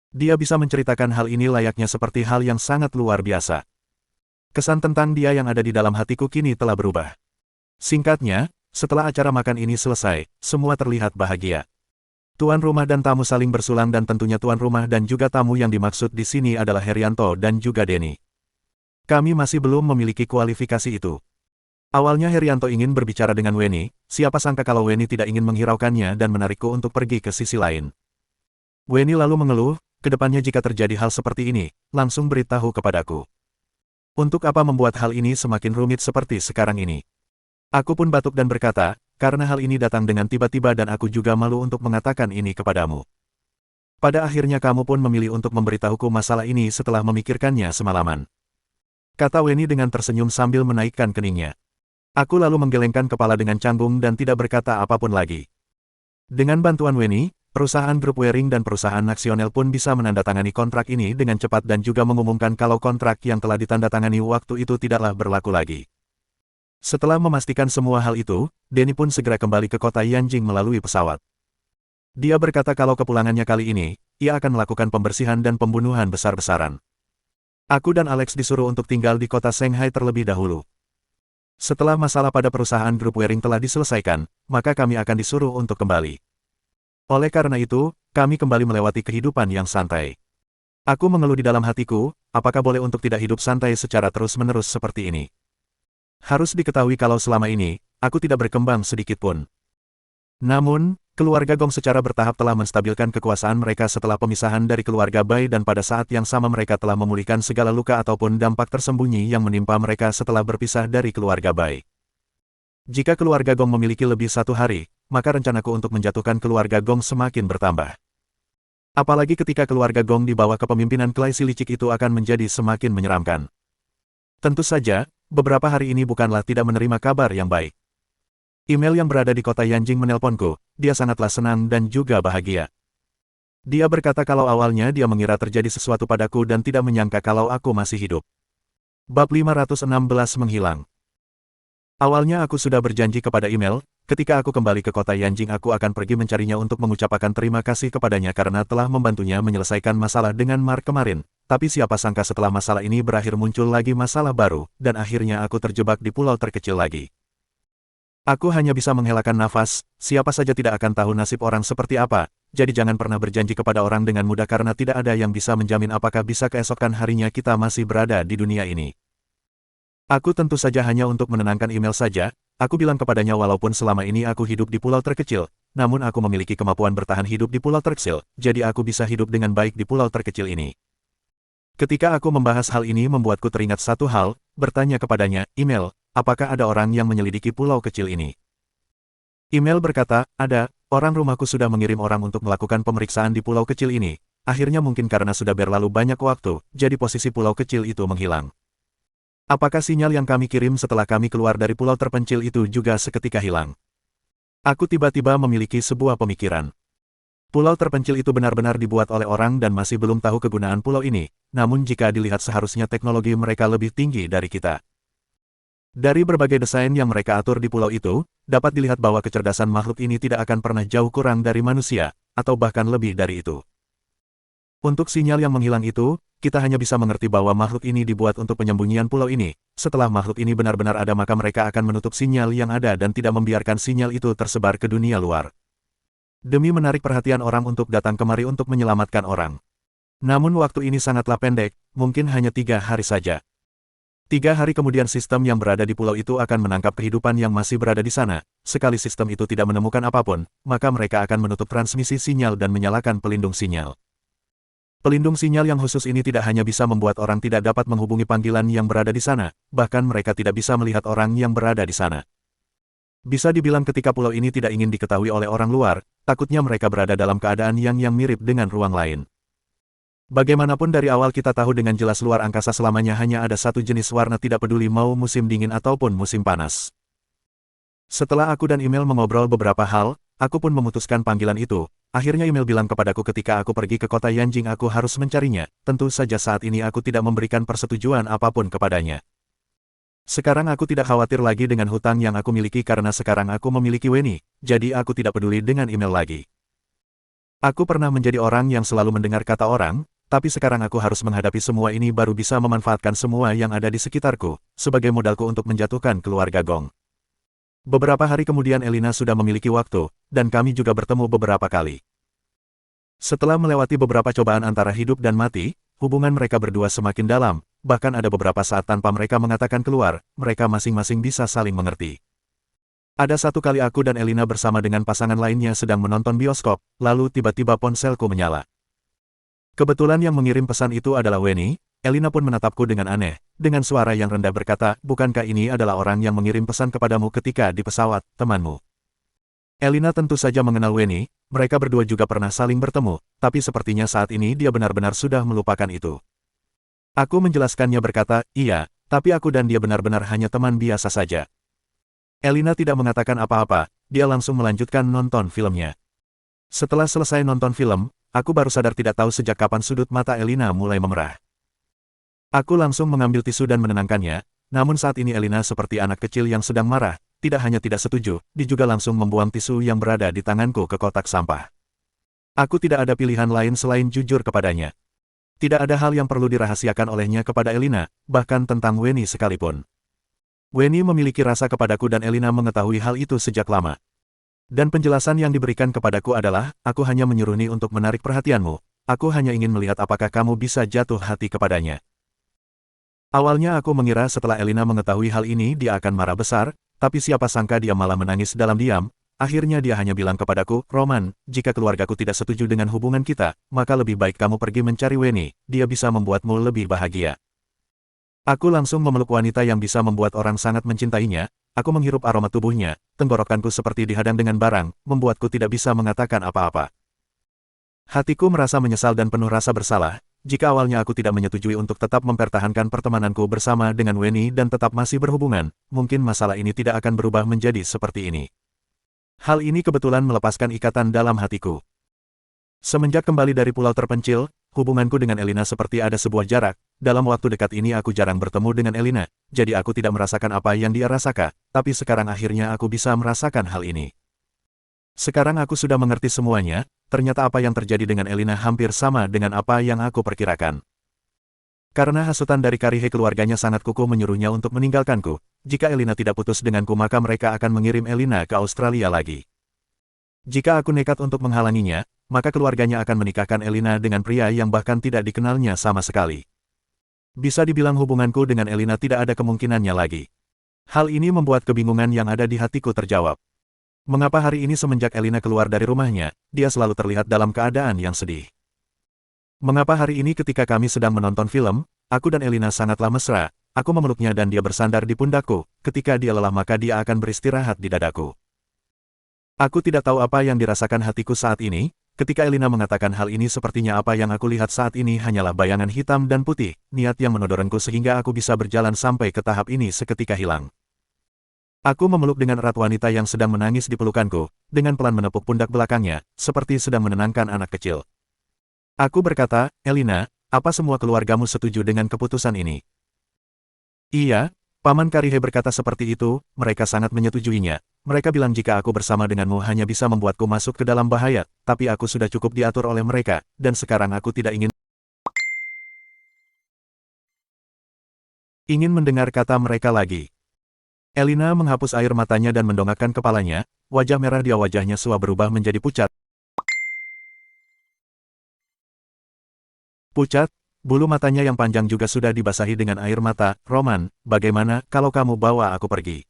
Dia bisa menceritakan hal ini layaknya seperti hal yang sangat luar biasa. Kesan tentang dia yang ada di dalam hatiku kini telah berubah. Singkatnya, setelah acara makan ini selesai, semua terlihat bahagia. Tuan rumah dan tamu saling bersulang dan tentunya tuan rumah dan juga tamu yang dimaksud di sini adalah Herianto dan juga Denny. Kami masih belum memiliki kualifikasi itu. Awalnya Herianto ingin berbicara dengan Weni, siapa sangka kalau Weni tidak ingin menghiraukannya dan menarikku untuk pergi ke sisi lain. Weni lalu mengeluh, kedepannya jika terjadi hal seperti ini, langsung beritahu kepadaku. Untuk apa membuat hal ini semakin rumit seperti sekarang ini? Aku pun batuk dan berkata, karena hal ini datang dengan tiba-tiba dan aku juga malu untuk mengatakan ini kepadamu. Pada akhirnya kamu pun memilih untuk memberitahuku masalah ini setelah memikirkannya semalaman. Kata Weni dengan tersenyum sambil menaikkan keningnya. Aku lalu menggelengkan kepala dengan canggung dan tidak berkata apapun lagi. Dengan bantuan Weni, perusahaan grup Waring dan perusahaan Nasional pun bisa menandatangani kontrak ini dengan cepat dan juga mengumumkan kalau kontrak yang telah ditandatangani waktu itu tidaklah berlaku lagi. Setelah memastikan semua hal itu, Denny pun segera kembali ke kota Yanjing melalui pesawat. Dia berkata kalau kepulangannya kali ini, ia akan melakukan pembersihan dan pembunuhan besar-besaran. Aku dan Alex disuruh untuk tinggal di kota Shanghai terlebih dahulu. Setelah masalah pada perusahaan grup Waring telah diselesaikan, maka kami akan disuruh untuk kembali. Oleh karena itu, kami kembali melewati kehidupan yang santai. Aku mengeluh di dalam hatiku, apakah boleh untuk tidak hidup santai secara terus-menerus seperti ini? Harus diketahui kalau selama ini, aku tidak berkembang sedikit pun. Namun, keluarga Gong secara bertahap telah menstabilkan kekuasaan mereka setelah pemisahan dari keluarga Bai dan pada saat yang sama mereka telah memulihkan segala luka ataupun dampak tersembunyi yang menimpa mereka setelah berpisah dari keluarga Bai. Jika keluarga Gong memiliki lebih satu hari, maka rencanaku untuk menjatuhkan keluarga Gong semakin bertambah. Apalagi ketika keluarga Gong di bawah kepemimpinan Klai Si licik itu akan menjadi semakin menyeramkan. Tentu saja, beberapa hari ini bukanlah tidak menerima kabar yang baik. Email yang berada di kota Yanjing menelponku, dia sangatlah senang dan juga bahagia. Dia berkata kalau awalnya dia mengira terjadi sesuatu padaku dan tidak menyangka kalau aku masih hidup. Bab 516 menghilang. Awalnya aku sudah berjanji kepada email, ketika aku kembali ke kota Yanjing aku akan pergi mencarinya untuk mengucapkan terima kasih kepadanya karena telah membantunya menyelesaikan masalah dengan Mark kemarin. Tapi siapa sangka setelah masalah ini berakhir muncul lagi masalah baru, dan akhirnya aku terjebak di pulau terkecil lagi. Aku hanya bisa menghelakan nafas, siapa saja tidak akan tahu nasib orang seperti apa, jadi jangan pernah berjanji kepada orang dengan mudah karena tidak ada yang bisa menjamin apakah bisa keesokan harinya kita masih berada di dunia ini. Aku tentu saja hanya untuk menenangkan email saja, aku bilang kepadanya walaupun selama ini aku hidup di pulau terkecil, namun aku memiliki kemampuan bertahan hidup di pulau terkecil, jadi aku bisa hidup dengan baik di pulau terkecil ini. Ketika aku membahas hal ini membuatku teringat satu hal, bertanya kepadanya, email, apakah ada orang yang menyelidiki pulau kecil ini? Email berkata, ada, orang rumahku sudah mengirim orang untuk melakukan pemeriksaan di pulau kecil ini, akhirnya mungkin karena sudah berlalu banyak waktu, jadi posisi pulau kecil itu menghilang. Apakah sinyal yang kami kirim setelah kami keluar dari pulau terpencil itu juga seketika hilang? Aku tiba-tiba memiliki sebuah pemikiran. Pulau terpencil itu benar-benar dibuat oleh orang dan masih belum tahu kegunaan pulau ini, namun jika dilihat seharusnya teknologi mereka lebih tinggi dari kita. Dari berbagai desain yang mereka atur di pulau itu, dapat dilihat bahwa kecerdasan makhluk ini tidak akan pernah jauh kurang dari manusia, atau bahkan lebih dari itu. Untuk sinyal yang menghilang itu, kita hanya bisa mengerti bahwa makhluk ini dibuat untuk penyembunyian pulau ini. Setelah makhluk ini benar-benar ada maka mereka akan menutup sinyal yang ada dan tidak membiarkan sinyal itu tersebar ke dunia luar. Demi menarik perhatian orang untuk datang kemari untuk menyelamatkan orang. Namun waktu ini sangatlah pendek, mungkin hanya 3 hari saja. 3 hari kemudian sistem yang berada di pulau itu akan menangkap kehidupan yang masih berada di sana. Sekali sistem itu tidak menemukan apapun, maka mereka akan menutup transmisi sinyal dan menyalakan pelindung sinyal. Pelindung sinyal yang khusus ini tidak hanya bisa membuat orang tidak dapat menghubungi panggilan yang berada di sana, bahkan mereka tidak bisa melihat orang yang berada di sana. Bisa dibilang ketika pulau ini tidak ingin diketahui oleh orang luar, takutnya mereka berada dalam keadaan yang mirip dengan ruang lain. Bagaimanapun dari awal kita tahu dengan jelas luar angkasa selamanya hanya ada satu jenis warna tidak peduli mau musim dingin ataupun musim panas. Setelah aku dan email mengobrol beberapa hal, aku pun memutuskan panggilan itu. Akhirnya email bilang kepadaku ketika aku pergi ke kota Yanjing aku harus mencarinya, tentu saja saat ini aku tidak memberikan persetujuan apapun kepadanya. Sekarang aku tidak khawatir lagi dengan hutang yang aku miliki karena sekarang aku memiliki Weni, jadi aku tidak peduli dengan email lagi. Aku pernah menjadi orang yang selalu mendengar kata orang, tapi sekarang aku harus menghadapi semua ini baru bisa memanfaatkan semua yang ada di sekitarku, sebagai modalku untuk menjatuhkan keluarga Gong. Beberapa hari kemudian Elina sudah memiliki waktu, dan kami juga bertemu beberapa kali. Setelah melewati beberapa cobaan antara hidup dan mati, hubungan mereka berdua semakin dalam, bahkan ada beberapa saat tanpa mereka mengatakan keluar, mereka masing-masing bisa saling mengerti. Ada satu kali aku dan Elina bersama dengan pasangan lainnya sedang menonton bioskop, lalu tiba-tiba ponselku menyala. Kebetulan yang mengirim pesan itu adalah Weni. Elina pun menatapku dengan aneh, dengan suara yang rendah berkata, bukankah ini adalah orang yang mengirim pesan kepadamu ketika di pesawat, temanmu? Elina tentu saja mengenal Weni, mereka berdua juga pernah saling bertemu, tapi sepertinya saat ini dia benar-benar sudah melupakan itu. Aku menjelaskannya berkata, iya, tapi aku dan dia benar-benar hanya teman biasa saja. Elina tidak mengatakan apa-apa, dia langsung melanjutkan nonton filmnya. Setelah selesai nonton film, aku baru sadar tidak tahu sejak kapan sudut mata Elina mulai memerah. Aku langsung mengambil tisu dan menenangkannya, namun saat ini Elina seperti anak kecil yang sedang marah, tidak hanya tidak setuju, dia juga langsung membuang tisu yang berada di tanganku ke kotak sampah. Aku tidak ada pilihan lain selain jujur kepadanya. Tidak ada hal yang perlu dirahasiakan olehnya kepada Elina, bahkan tentang Weni sekalipun. Weni memiliki rasa kepadaku dan Elina mengetahui hal itu sejak lama. Dan penjelasan yang diberikan kepadaku adalah, aku hanya menyuruhni untuk menarik perhatianmu, aku hanya ingin melihat apakah kamu bisa jatuh hati kepadanya. Awalnya aku mengira setelah Elina mengetahui hal ini dia akan marah besar, tapi siapa sangka dia malah menangis dalam diam. Akhirnya dia hanya bilang kepadaku, Roman, jika keluargaku tidak setuju dengan hubungan kita, maka lebih baik kamu pergi mencari Weni, dia bisa membuatmu lebih bahagia. Aku langsung memeluk wanita yang bisa membuat orang sangat mencintainya, aku menghirup aroma tubuhnya, tenggorokanku seperti dihadang dengan barang, membuatku tidak bisa mengatakan apa-apa. Hatiku merasa menyesal dan penuh rasa bersalah. Jika awalnya aku tidak menyetujui untuk tetap mempertahankan pertemananku bersama dengan Weni dan tetap masih berhubungan, mungkin masalah ini tidak akan berubah menjadi seperti ini. Hal ini kebetulan melepaskan ikatan dalam hatiku. Semenjak kembali dari pulau terpencil, hubunganku dengan Elina seperti ada sebuah jarak. Dalam waktu dekat ini aku jarang bertemu dengan Elina, jadi aku tidak merasakan apa yang dia rasakan, tapi sekarang akhirnya aku bisa merasakan hal ini. Sekarang aku sudah mengerti semuanya, ternyata apa yang terjadi dengan Elina hampir sama dengan apa yang aku perkirakan. Karena hasutan dari Karihe keluarganya sangat kukuh menyuruhnya untuk meninggalkanku, jika Elina tidak putus denganku maka mereka akan mengirim Elina ke Australia lagi. Jika aku nekat untuk menghalanginya, maka keluarganya akan menikahkan Elina dengan pria yang bahkan tidak dikenalnya sama sekali. Bisa dibilang hubunganku dengan Elina tidak ada kemungkinannya lagi. Hal ini membuat kebingungan yang ada di hatiku terjawab. Mengapa hari ini semenjak Elina keluar dari rumahnya, dia selalu terlihat dalam keadaan yang sedih? Mengapa hari ini ketika kami sedang menonton film, aku dan Elina sangatlah mesra, aku memeluknya dan dia bersandar di pundakku, ketika dia lelah maka dia akan beristirahat di dadaku. Aku tidak tahu apa yang dirasakan hatiku saat ini, Ketika Elina mengatakan hal ini sepertinya apa yang aku lihat saat ini hanyalah bayangan hitam dan putih, niat yang menodorkanku sehingga aku bisa berjalan sampai ke tahap ini seketika hilang. Aku memeluk dengan erat wanita yang sedang menangis di pelukanku, dengan pelan menepuk pundak belakangnya, seperti sedang menenangkan anak kecil. Aku berkata, Elina, apa semua keluargamu setuju dengan keputusan ini? Iya, Paman Karihe berkata seperti itu, mereka sangat menyetujuinya. Mereka bilang jika aku bersama denganmu hanya bisa membuatku masuk ke dalam bahaya, tapi aku sudah cukup diatur oleh mereka, dan sekarang aku tidak ingin mendengar kata mereka lagi. Elina menghapus air matanya dan mendongakkan kepalanya, wajah merah di wajahnya Sua berubah menjadi pucat. Pucat, bulu matanya yang panjang juga sudah dibasahi dengan air mata. Roman, bagaimana kalau kamu bawa aku pergi?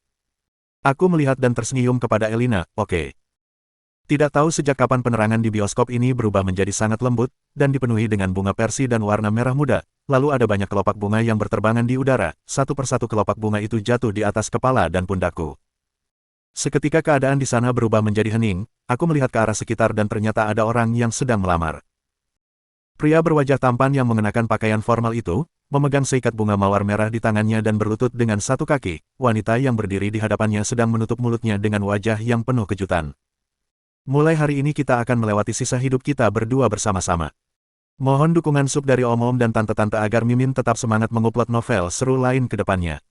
Aku melihat dan tersenyum kepada Elina, oke. Tidak tahu sejak kapan penerangan di bioskop ini berubah menjadi sangat lembut, dan dipenuhi dengan bunga persi dan warna merah muda. Lalu ada banyak kelopak bunga yang berterbangan di udara, satu persatu kelopak bunga itu jatuh di atas kepala dan pundakku. Seketika keadaan di sana berubah menjadi hening, aku melihat ke arah sekitar dan ternyata ada orang yang sedang melamar. Pria berwajah tampan yang mengenakan pakaian formal itu, memegang seikat bunga mawar merah di tangannya dan berlutut dengan satu kaki. Wanita yang berdiri di hadapannya sedang menutup mulutnya dengan wajah yang penuh kejutan. Mulai hari ini kita akan melewati sisa hidup kita berdua bersama-sama. Mohon dukungan sub dari om-om dan tante-tante agar Mimin tetap semangat menguplot novel seru lain ke depannya.